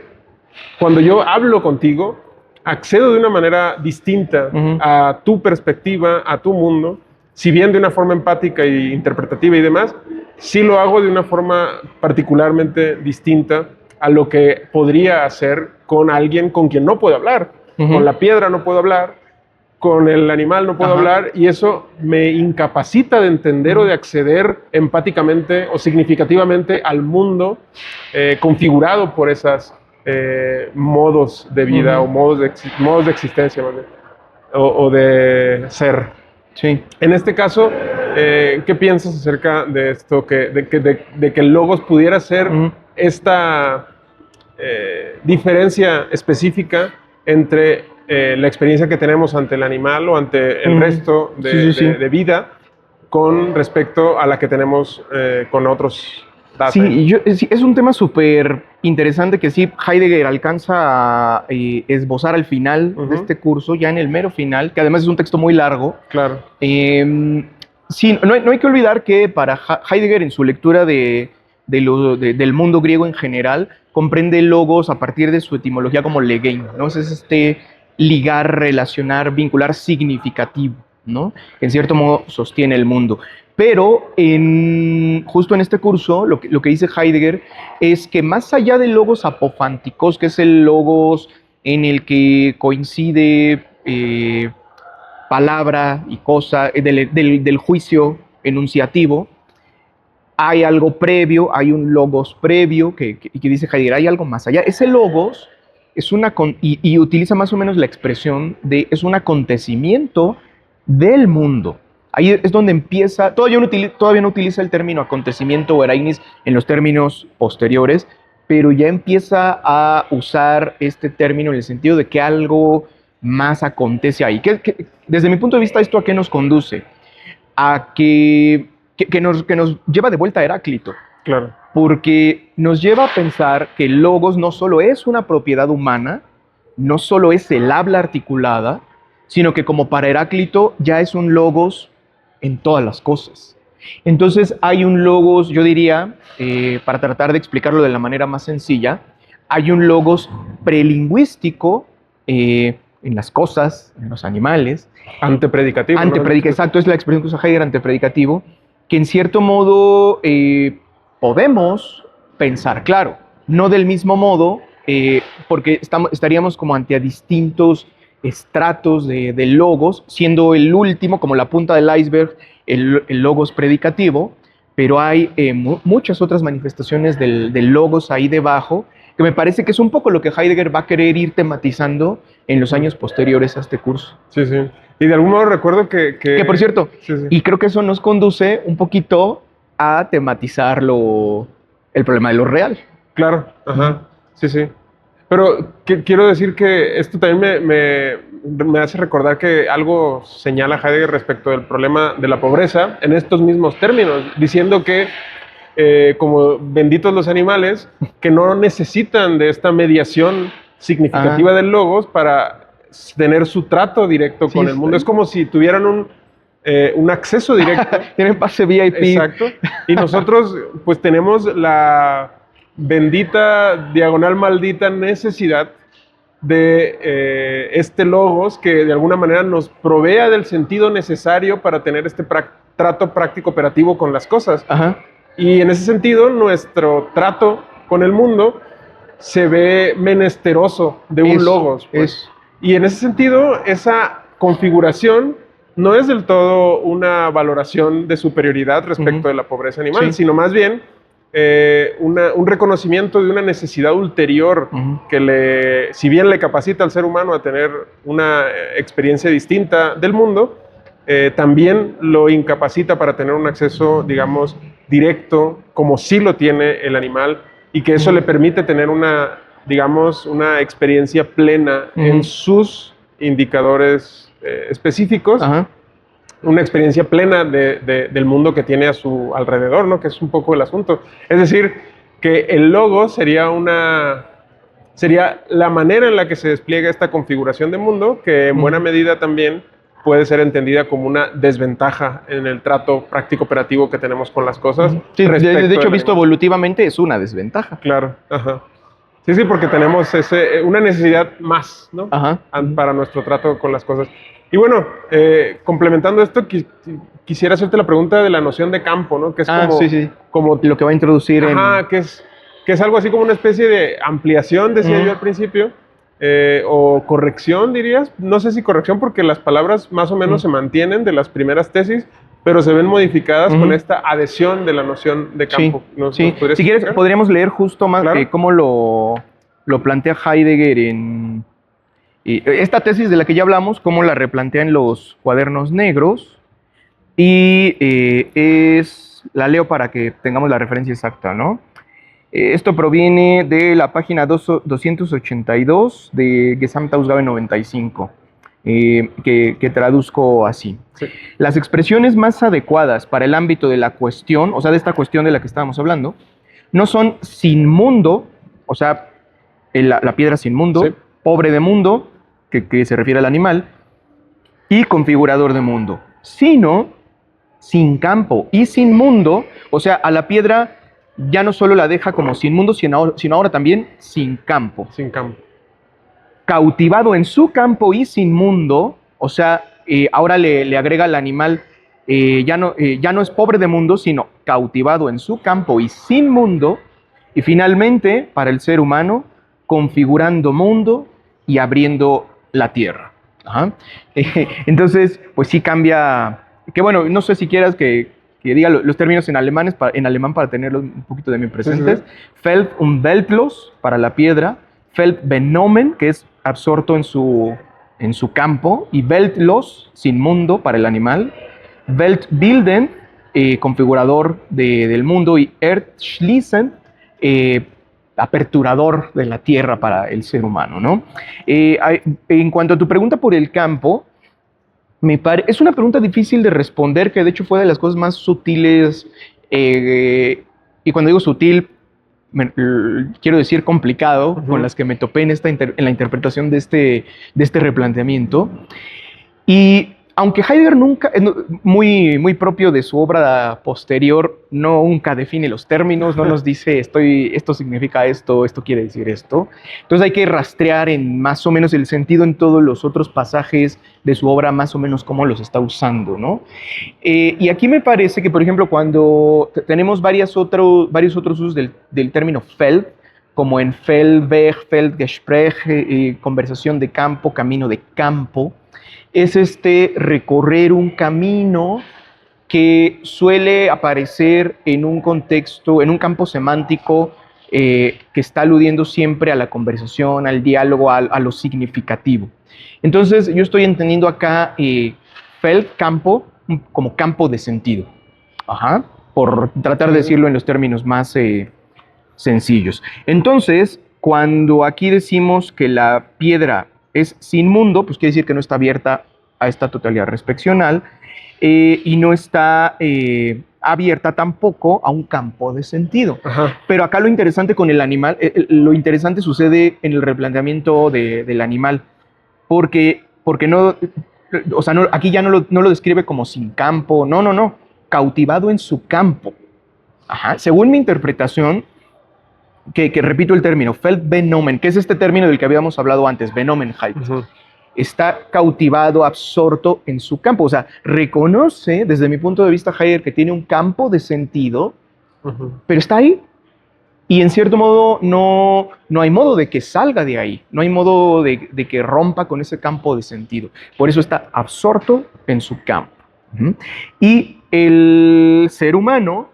cuando yo hablo contigo, accedo de una manera distinta a tu perspectiva, a tu mundo, si bien de una forma empática e interpretativa y demás, sí lo hago de una forma particularmente distinta a lo que podría hacer con alguien con quien no puedo hablar. Con la piedra no puedo hablar, con el animal no puedo hablar, y eso me incapacita de entender o de acceder empáticamente o significativamente al mundo configurado por esos modos de vida o modos de existencia, ¿vale? o de ser. Sí. En este caso, ¿qué piensas acerca de esto, de que el logos pudiera ser esta diferencia específica entre la experiencia que tenemos ante el animal o ante el resto de vida con respecto a la que tenemos con otros Dasein? Sí, es un tema súper interesante que sí Heidegger alcanza a esbozar al final de este curso, ya en el mero final, que además es un texto muy largo. Claro. Sí, no hay que olvidar que para Heidegger, en su lectura del mundo griego en general, comprende logos a partir de su etimología como legein, ¿no? Es este ligar, relacionar, vincular significativo, ¿no? En cierto modo sostiene el mundo. Pero justo en este curso, lo que dice Heidegger es que más allá de logos apofánticos, que es el logos en el que coincide palabra y cosa, del juicio enunciativo, hay algo previo, hay un logos previo que dice Heidegger, hay algo más allá. Ese logos es y utiliza más o menos la expresión de es un acontecimiento del mundo. Ahí es donde empieza, todavía no utiliza el término acontecimiento o ereignis en los términos posteriores, pero ya empieza a usar este término en el sentido de que algo más acontece ahí. Desde mi punto de vista, ¿esto a qué nos conduce? A que nos lleva de vuelta a Heráclito. Claro. Porque nos lleva a pensar que el logos no solo es una propiedad humana, no solo es el habla articulada, sino que como para Heráclito ya es un logos en todas las cosas. Entonces hay un logos, yo diría, para tratar de explicarlo de la manera más sencilla, hay un logos prelingüístico en las cosas, en los animales. Antepredicativo. Antepredicativo, exacto, es la expresión que usa Heidegger, antepredicativo, que en cierto modo podemos pensar, claro, no del mismo modo, porque estaríamos como ante distintos estratos de logos, siendo el último, como la punta del iceberg, el logos predicativo, pero hay muchas otras manifestaciones del logos ahí debajo, que me parece que es un poco lo que Heidegger va a querer ir tematizando en los años posteriores a este curso. Sí, sí. Y de algún modo recuerdo que por cierto, sí. Y creo que eso nos conduce un poquito a tematizar el problema de lo real. Claro, ajá, sí, sí. Pero quiero decir que esto también me hace recordar que algo señala Heidegger respecto del problema de la pobreza en estos mismos términos, diciendo que como benditos los animales, que no necesitan de esta mediación significativa del logos para tener su trato directo con el mundo. Es como si tuvieran un acceso directo. Tienen pase VIP. Exacto. Y nosotros pues tenemos la bendita, diagonal maldita necesidad de este logos que de alguna manera nos provea del sentido necesario para tener este trato práctico operativo con las cosas. Ajá. Y en ese sentido nuestro trato con el mundo se ve menesteroso de un logos. Pues. Y en ese sentido, esa configuración no es del todo una valoración de superioridad respecto de la pobreza animal, sino más bien un reconocimiento de una necesidad ulterior que si bien le capacita al ser humano a tener una experiencia distinta del mundo, también lo incapacita para tener un acceso, digamos, directo, como sí lo tiene el animal, y que eso le permite tener una experiencia plena en sus indicadores específicos, una experiencia plena del mundo que tiene a su alrededor, ¿no? Que es un poco el asunto. Es decir, que el logo sería la manera en la que se despliega esta configuración de mundo, que en buena medida también puede ser entendida como una desventaja en el trato práctico operativo que tenemos con las cosas. Sí, de hecho, visto evolutivamente, es una desventaja. Claro, ajá. Sí, porque tenemos una necesidad más, ¿no? Para nuestro trato con las cosas. Y bueno, complementando esto, quisiera hacerte la pregunta de la noción de campo, ¿no? Que es como lo que va a introducir que es algo así como una especie de ampliación, decía yo al principio, o corrección, dirías. No sé si corrección, porque las palabras más o menos se mantienen de las primeras tesis, pero se ven modificadas con esta adhesión de la noción de campo. Si quieres, podríamos leer justo más cómo lo plantea Heidegger en esta tesis de la que ya hablamos, cómo la replantea en los cuadernos negros, y la leo para que tengamos la referencia exacta, ¿no? Esto proviene de la página 282 de Gesamtausgabe 95. Que traduzco así. Sí. Las expresiones más adecuadas para el ámbito de la cuestión, o sea, de esta cuestión de la que estábamos hablando, no son sin mundo, o sea, la piedra sin mundo, pobre de mundo, que se refiere al animal, y configurador de mundo, sino sin campo y sin mundo, o sea, a la piedra ya no solo la deja como sin mundo, sino ahora también sin campo. Sin campo. Cautivado en su campo y sin mundo, o sea, ahora le agrega al animal, ya no es pobre de mundo, sino cautivado en su campo y sin mundo, y finalmente, para el ser humano, configurando mundo y abriendo la tierra. Ajá. Entonces, pues sí cambia, que bueno, no sé si quieras que diga los términos en alemán para tenerlos un poquito de bien presentes. Sí, sí. Feld und weltlos para la piedra, Feld benommen, que es absorto en su campo, y weltlos, sin mundo, para el animal, Weltbilden, configurador del mundo, y Erdschließen, aperturador de la tierra para el ser humano, ¿no? En cuanto a tu pregunta por el campo, es una pregunta difícil de responder, que de hecho fue de las cosas más sutiles, y cuando digo sutil, quiero decir complicado, con las que me topé en la interpretación de este replanteamiento. Y aunque Heidegger nunca, muy, muy propio de su obra posterior, nunca define los términos, no nos dice esto significa esto quiere decir esto. Entonces hay que rastrear en más o menos el sentido en todos los otros pasajes de su obra, más o menos cómo los está usando, ¿no? Y aquí me parece que, por ejemplo, cuando tenemos varios otros usos del término Feld, como en Feldweg, Feldgespräch, conversación de campo, camino de campo, es recorrer un camino que suele aparecer en un contexto, en un campo semántico que está aludiendo siempre a la conversación, al diálogo, a lo significativo. Entonces, yo estoy entendiendo acá Feld, campo, como campo de sentido. Ajá, por tratar de decirlo en los términos más sencillos. Entonces, cuando aquí decimos que la piedra es sin mundo, pues quiere decir que no está abierta a esta totalidad respeccional y no está abierta tampoco a un campo de sentido. Ajá. Pero acá lo interesante con el animal, lo interesante sucede en el replanteamiento del animal, porque no, o sea, no, aquí ya no lo describe como sin campo, no, cautivado en su campo. Ajá. Según mi interpretación, que repito el término, Feldbenommen, que es este término del que habíamos hablado antes, Benommenheit, está cautivado, absorto en su campo. O sea, reconoce, desde mi punto de vista, Heidegger, que tiene un campo de sentido, pero está ahí. Y en cierto modo no hay modo de que salga de ahí, no hay modo de que rompa con ese campo de sentido. Por eso está absorto en su campo. Y el ser humano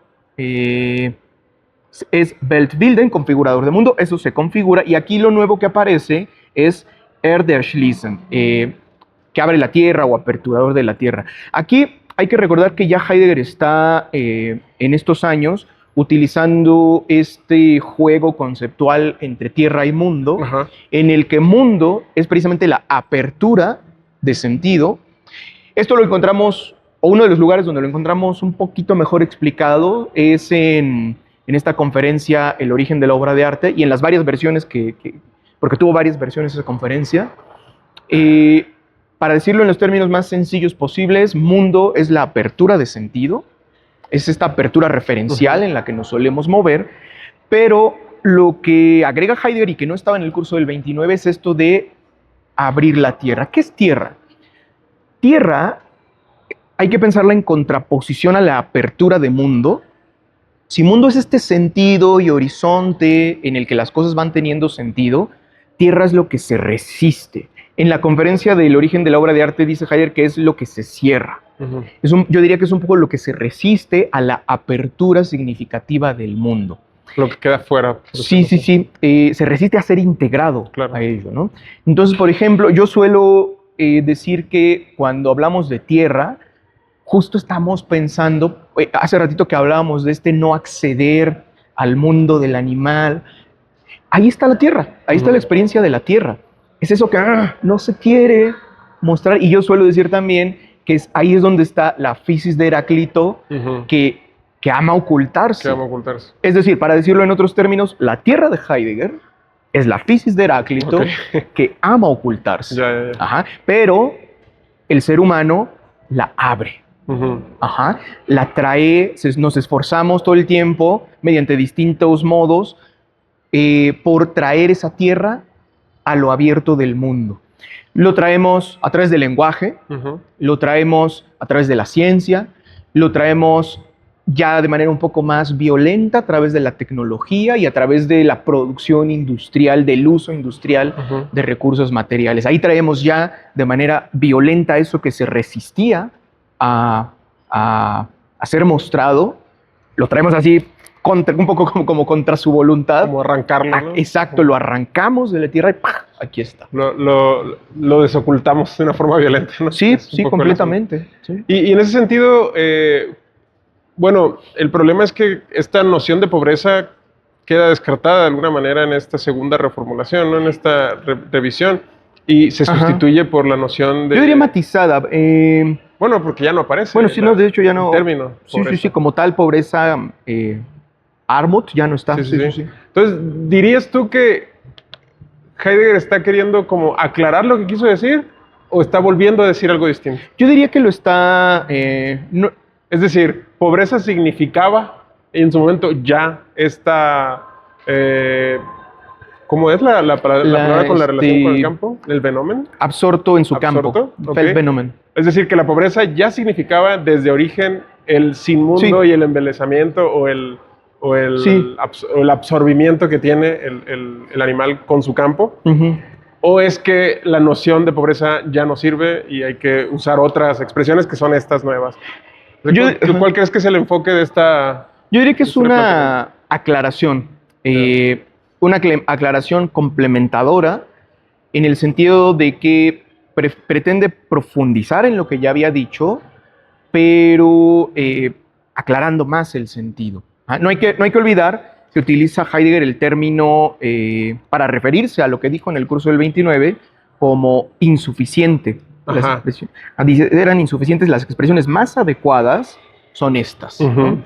es Weltbilden, configurador de mundo, eso se configura, y aquí lo nuevo que aparece es Erderschließen, que abre la tierra o aperturador de la tierra. Aquí hay que recordar que ya Heidegger está en estos años utilizando este juego conceptual entre tierra y mundo, en el que mundo es precisamente la apertura de sentido. Esto lo encontramos, o uno de los lugares donde lo encontramos un poquito mejor explicado es en esta conferencia El origen de la obra de arte, y en las varias versiones porque tuvo varias versiones esa conferencia. Para decirlo en los términos más sencillos posibles, mundo es la apertura de sentido, es esta apertura referencial en la que nos solemos mover, pero lo que agrega Heidegger y que no estaba en el curso del 29 es esto de abrir la tierra. ¿Qué es tierra? Tierra hay que pensarla en contraposición a la apertura de mundo. Si mundo es este sentido y horizonte en el que las cosas van teniendo sentido, tierra es lo que se resiste. En la conferencia del origen de la obra de arte dice Heidegger que es lo que se cierra. Yo diría que es un poco lo que se resiste a la apertura significativa del mundo. Lo que queda fuera. Sí. Se resiste a ser integrado a ello, ¿no? Entonces, por ejemplo, yo suelo decir que cuando hablamos de tierra, justo estamos pensando, hace ratito que hablábamos de no acceder al mundo del animal. Ahí está la tierra, ahí está la experiencia de la tierra. Es eso que no se quiere mostrar. Y yo suelo decir también que ahí es donde está la physis de Heráclito, que ama ocultarse. Es decir, para decirlo en otros términos, la tierra de Heidegger es la physis de Heráclito que ama ocultarse. Ya. Ajá. Pero el ser humano la abre. La trae, nos esforzamos todo el tiempo mediante distintos modos por traer esa tierra a lo abierto del mundo. Lo traemos a través del lenguaje, lo traemos a través de la ciencia, lo traemos ya de manera un poco más violenta a través de la tecnología y a través de la producción industrial, del uso industrial de recursos materiales. Ahí traemos ya de manera violenta eso que se resistía a ser mostrado, lo traemos así un poco como contra su voluntad. Como arrancarlo, ¿no? Exacto, lo arrancamos de la tierra y ¡pah! Aquí está. Lo desocultamos de una forma violenta, ¿no? Sí, sí, completamente. Sí. Y en ese sentido, bueno, el problema es que esta noción de pobreza queda descartada de alguna manera en esta segunda reformulación, ¿no? En esta revisión, y se sustituye por la noción de... Yo diría matizada. Bueno, porque ya no aparece. Bueno, sí, no, de hecho ya no... Término. Sí, como tal, pobreza... Armut ya no está. Sí. Entonces, ¿dirías tú que Heidegger está queriendo como aclarar lo que quiso decir o está volviendo a decir algo distinto? Yo diría que lo está... Es decir, pobreza significaba en su momento ya esta... ¿cómo es la palabra con la relación con el campo? ¿El fenómeno? Absorto en su campo. Okay. Fenómeno. Es decir, que la pobreza ya significaba desde origen el sinmundo y el embelezamiento o el absorbimiento que tiene el animal con su campo. ¿O es que la noción de pobreza ya no sirve y hay que usar otras expresiones que son estas nuevas? ¿Cuál crees que es el enfoque de esta? Yo diría que es una aclaración. Una aclaración complementadora en el sentido de que pretende profundizar en lo que ya había dicho, pero aclarando más el sentido. No hay que olvidar que utiliza Heidegger el término para referirse a lo que dijo en el curso del 29 como insuficiente. Dice, eran insuficientes, las expresiones más adecuadas son estas. ¿No?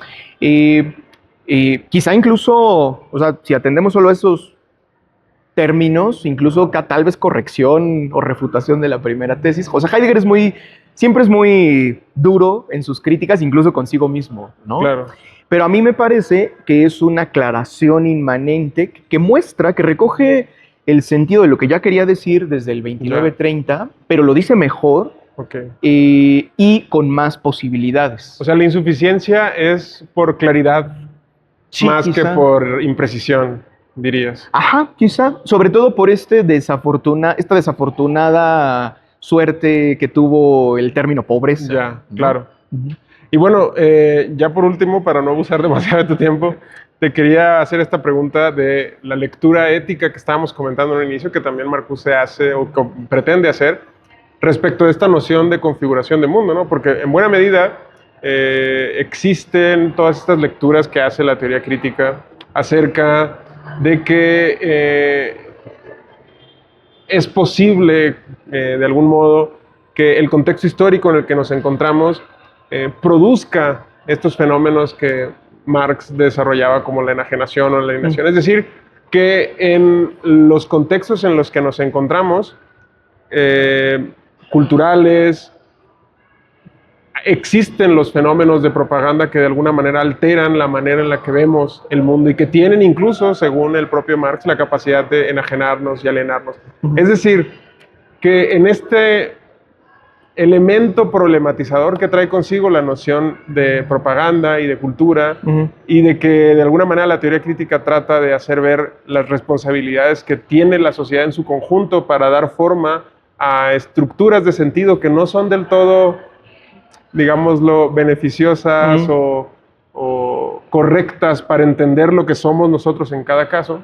Quizá incluso, o sea, si atendemos solo a esos términos, incluso tal vez corrección o refutación de la primera tesis. O sea, Heidegger siempre es muy duro en sus críticas, incluso consigo mismo, ¿no? Claro. Pero a mí me parece que es una aclaración inmanente que muestra, que recoge el sentido de lo que ya quería decir desde el 29-30, pero lo dice mejor y con más posibilidades. O sea, la insuficiencia es por claridad más que por imprecisión, dirías. Ajá, quizá. Sobre todo por esta desafortunada suerte que tuvo el término pobreza. Ya, claro. Y bueno, ya por último, para no abusar demasiado de tu tiempo, te quería hacer esta pregunta de la lectura ética que estábamos comentando en el inicio, que también Marcuse hace o pretende hacer, respecto de esta noción de configuración de mundo, ¿no? Porque en buena medida existen todas estas lecturas que hace la teoría crítica acerca de que es posible, de algún modo, que el contexto histórico en el que nos encontramos produzca estos fenómenos que Marx desarrollaba como la enajenación o la alienación. Es decir, que en los contextos en los que nos encontramos, culturales, existen los fenómenos de propaganda que de alguna manera alteran la manera en la que vemos el mundo y que tienen incluso, según el propio Marx, la capacidad de enajenarnos y alienarnos. Es decir, que en este elemento problematizador que trae consigo la noción de propaganda y de cultura y de que de alguna manera la teoría crítica trata de hacer ver las responsabilidades que tiene la sociedad en su conjunto para dar forma a estructuras de sentido que no son del todo, digámoslo, beneficiosas o correctas para entender lo que somos nosotros en cada caso.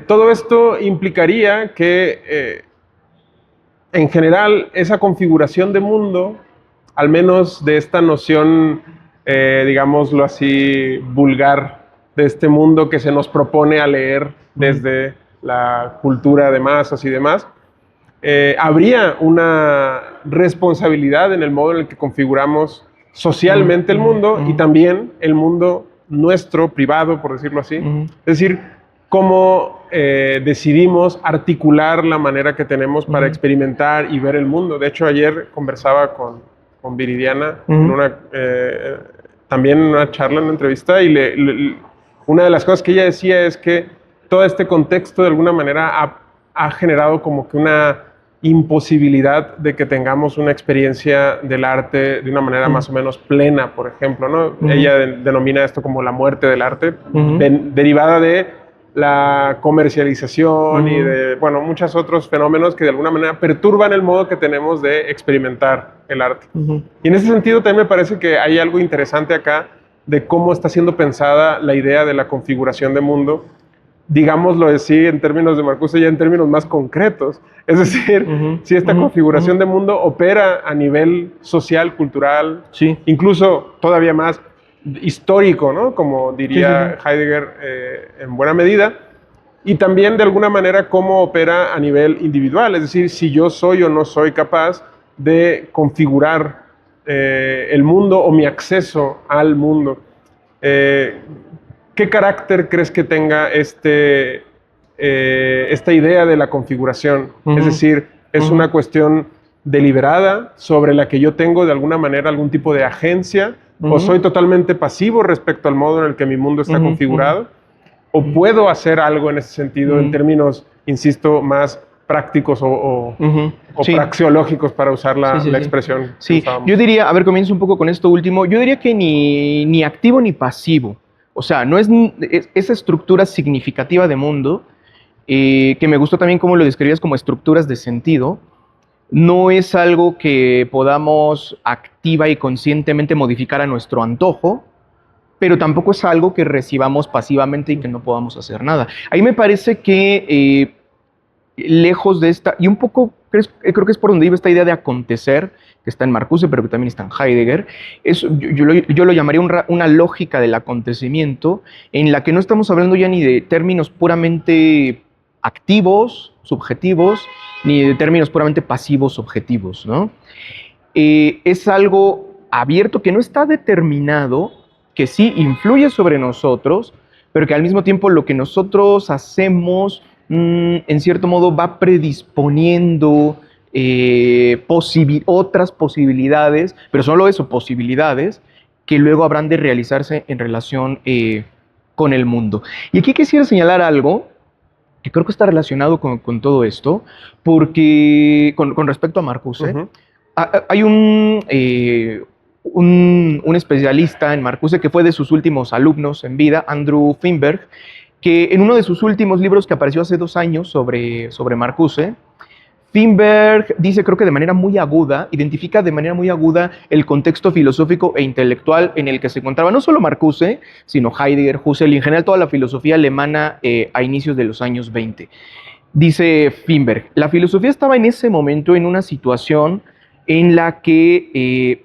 Todo esto implicaría que en general, esa configuración de mundo, al menos de esta noción, digámoslo así, vulgar, de este mundo que se nos propone a leer desde la cultura de masas y demás, habría una responsabilidad en el modo en el que configuramos socialmente el mundo y también el mundo nuestro, privado, por decirlo así. Es decir, cómo decidimos articular la manera que tenemos para experimentar y ver el mundo. De hecho, ayer conversaba con Viridiana también en una charla, en una entrevista, y una de las cosas que ella decía es que todo este contexto de alguna manera ha generado como que una imposibilidad de que tengamos una experiencia del arte de una manera más o menos plena, por ejemplo, ¿no? Ella denomina esto como la muerte del arte, derivada de la comercialización y de, bueno, muchos otros fenómenos que de alguna manera perturban el modo que tenemos de experimentar el arte. Y en ese sentido también me parece que hay algo interesante acá de cómo está siendo pensada la idea de la configuración de mundo, digámoslo así en términos de Marcuse, ya en términos más concretos. Es decir, si esta configuración de mundo opera a nivel social, cultural, incluso todavía más histórico, ¿no? Como diría Heidegger en buena medida, y también de alguna manera cómo opera a nivel individual, es decir, si yo soy o no soy capaz de configurar el mundo o mi acceso al mundo. ¿Qué carácter crees que tenga esta idea de la configuración? Es decir, ¿es una cuestión deliberada sobre la que yo tengo de alguna manera algún tipo de agencia? ¿O soy totalmente pasivo respecto al modo en el que mi mundo está configurado? ¿O puedo hacer algo en ese sentido en términos, insisto, más prácticos o praxeológicos, para usar la expresión que usábamos? Yo diría, a ver, comienzo un poco con esto último, yo diría que ni activo ni pasivo. O sea, no es esa estructura significativa de mundo, que me gustó también cómo lo describías como estructuras de sentido, no es algo que podamos activa y conscientemente modificar a nuestro antojo, pero tampoco es algo que recibamos pasivamente y que no podamos hacer nada. Ahí me parece que lejos de esta, y un poco creo que es por donde iba esta idea de acontecer, que está en Marcuse, pero que también está en Heidegger, yo lo llamaría una lógica del acontecimiento, en la que no estamos hablando ya ni de términos puramente activos, subjetivos, ni de términos puramente pasivos, objetivos, ¿no? Es algo abierto que no está determinado, que sí influye sobre nosotros, pero que al mismo tiempo lo que nosotros hacemos, en cierto modo, va predisponiendo otras posibilidades, pero solo eso, posibilidades, que luego habrán de realizarse en relación con el mundo. Y aquí quisiera señalar algo que creo que está relacionado con todo esto, porque con respecto a Marcuse, hay un especialista en Marcuse que fue de sus últimos alumnos en vida, Andrew Finberg, que en uno de sus últimos libros que apareció hace 2 años sobre Marcuse, Finberg dice, creo que de manera muy aguda, identifica de manera muy aguda el contexto filosófico e intelectual en el que se encontraba no solo Marcuse, sino Heidegger, Husserl y en general toda la filosofía alemana a inicios de los años 20. Dice Finberg, la filosofía estaba en ese momento en una situación en la que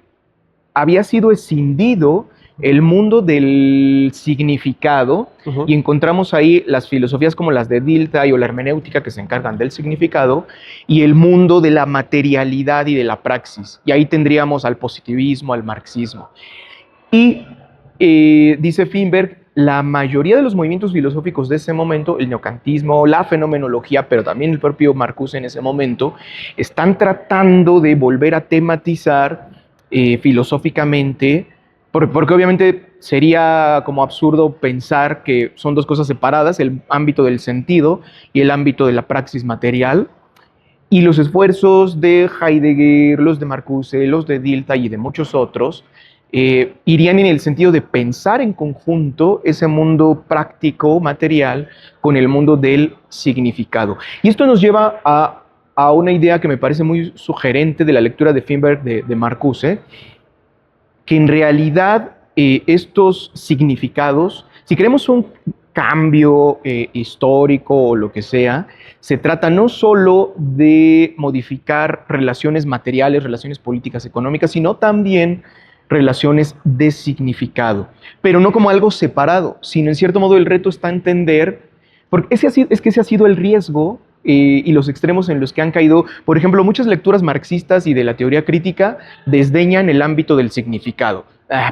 había sido escindido el mundo del significado, y encontramos ahí las filosofías como las de Dilthey o la hermenéutica, que se encargan del significado, y el mundo de la materialidad y de la praxis. Y ahí tendríamos al positivismo, al marxismo. Y dice Finberg, la mayoría de los movimientos filosóficos de ese momento, el neocantismo, la fenomenología, pero también el propio Marcuse en ese momento, están tratando de volver a tematizar filosóficamente, porque obviamente sería como absurdo pensar que son dos cosas separadas, el ámbito del sentido y el ámbito de la praxis material, y los esfuerzos de Heidegger, los de Marcuse, los de Dilthey y de muchos otros, irían en el sentido de pensar en conjunto ese mundo práctico, material, con el mundo del significado. Y esto nos lleva a una idea que me parece muy sugerente de la lectura de Finberg de Marcuse, que en realidad estos significados, si queremos un cambio histórico o lo que sea, se trata no solo de modificar relaciones materiales, relaciones políticas, económicas, sino también relaciones de significado, pero no como algo separado, sino en cierto modo el reto está a entender, porque ese ha sido el riesgo y los extremos en los que han caído. Por ejemplo, muchas lecturas marxistas y de la teoría crítica desdeñan el ámbito del significado,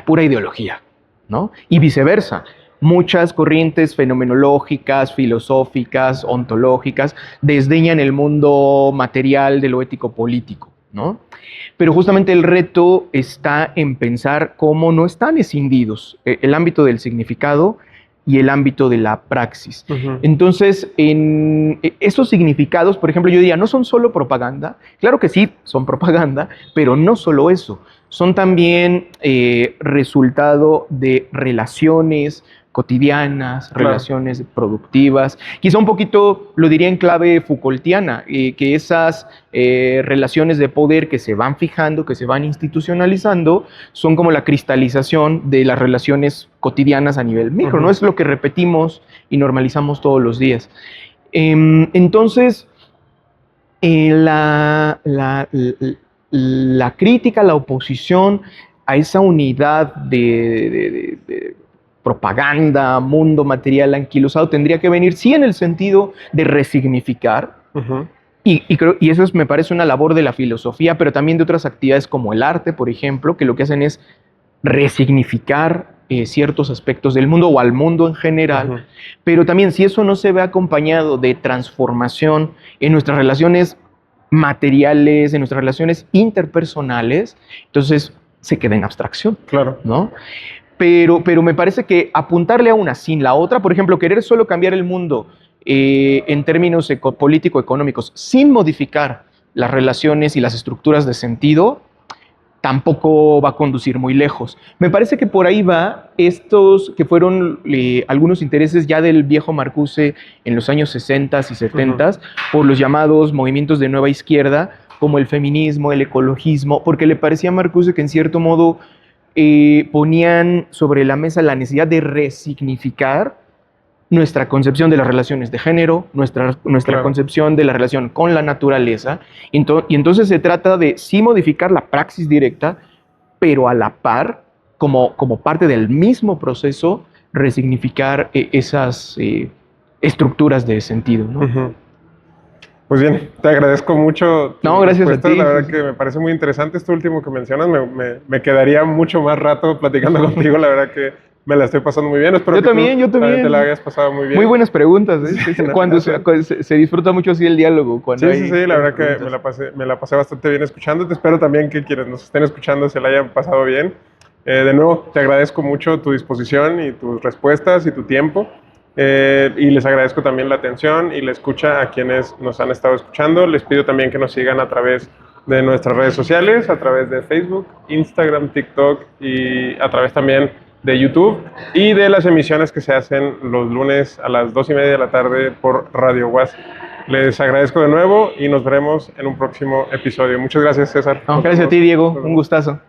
pura ideología, ¿no? Y viceversa. Muchas corrientes fenomenológicas, filosóficas, ontológicas, desdeñan el mundo material de lo ético-político, ¿no? Pero justamente el reto está en pensar cómo no están escindidos el ámbito del significado y el ámbito de la praxis. Entonces, en esos significados, por ejemplo, yo diría, no son solo propaganda, claro que sí, son propaganda, pero no solo eso, son también resultado de relaciones cotidianas, relaciones productivas. Quizá un poquito lo diría en clave Foucaultiana, que esas relaciones de poder que se van fijando, que se van institucionalizando, son como la cristalización de las relaciones cotidianas a nivel micro, ¿no? Es lo que repetimos y normalizamos todos los días. Entonces, la crítica, la oposición a esa unidad de propaganda, mundo material anquilosado, tendría que venir, sí, en el sentido de resignificar, y eso me parece una labor de la filosofía, pero también de otras actividades como el arte, por ejemplo, que lo que hacen es resignificar ciertos aspectos del mundo o al mundo en general, pero también si eso no se ve acompañado de transformación en nuestras relaciones materiales, en nuestras relaciones interpersonales, entonces se queda en abstracción, ¿no? Pero me parece que apuntarle a una sin la otra, por ejemplo, querer solo cambiar el mundo en términos político-económicos sin modificar las relaciones y las estructuras de sentido, tampoco va a conducir muy lejos. Me parece que por ahí va estos que fueron algunos intereses ya del viejo Marcuse en los años 60 y 70 por los llamados movimientos de nueva izquierda, como el feminismo, el ecologismo, porque le parecía a Marcuse que en cierto modo ponían sobre la mesa la necesidad de resignificar nuestra concepción de las relaciones de género, nuestra concepción de la relación con la naturaleza, y entonces se trata de sí modificar la praxis directa, pero a la par, como parte del mismo proceso, resignificar esas estructuras de sentido, ¿no? Pues bien, te agradezco mucho. No, gracias a ti. La verdad que me parece muy interesante esto último que mencionas. Me quedaría mucho más rato platicando contigo. La verdad que me la estoy pasando muy bien. Espero yo también. te la hayas pasado muy bien. Muy buenas preguntas. Sí, cuando se disfruta mucho así el diálogo. Sí, la verdad que me la pasé bastante bien escuchándote. Espero también que quienes nos estén escuchando se la hayan pasado bien. De nuevo, te agradezco mucho tu disposición y tus respuestas y tu tiempo. Y les agradezco también la atención y la escucha a quienes nos han estado escuchando. Les pido también que nos sigan a través de nuestras redes sociales, a través de Facebook, Instagram, TikTok y a través también de YouTube y de las emisiones que se hacen los lunes a las 2:30 de la tarde por Radio UAS. Les agradezco de nuevo y nos veremos en un próximo episodio. Muchas gracias, César. No, gracias a ti, Diego. Un gustazo.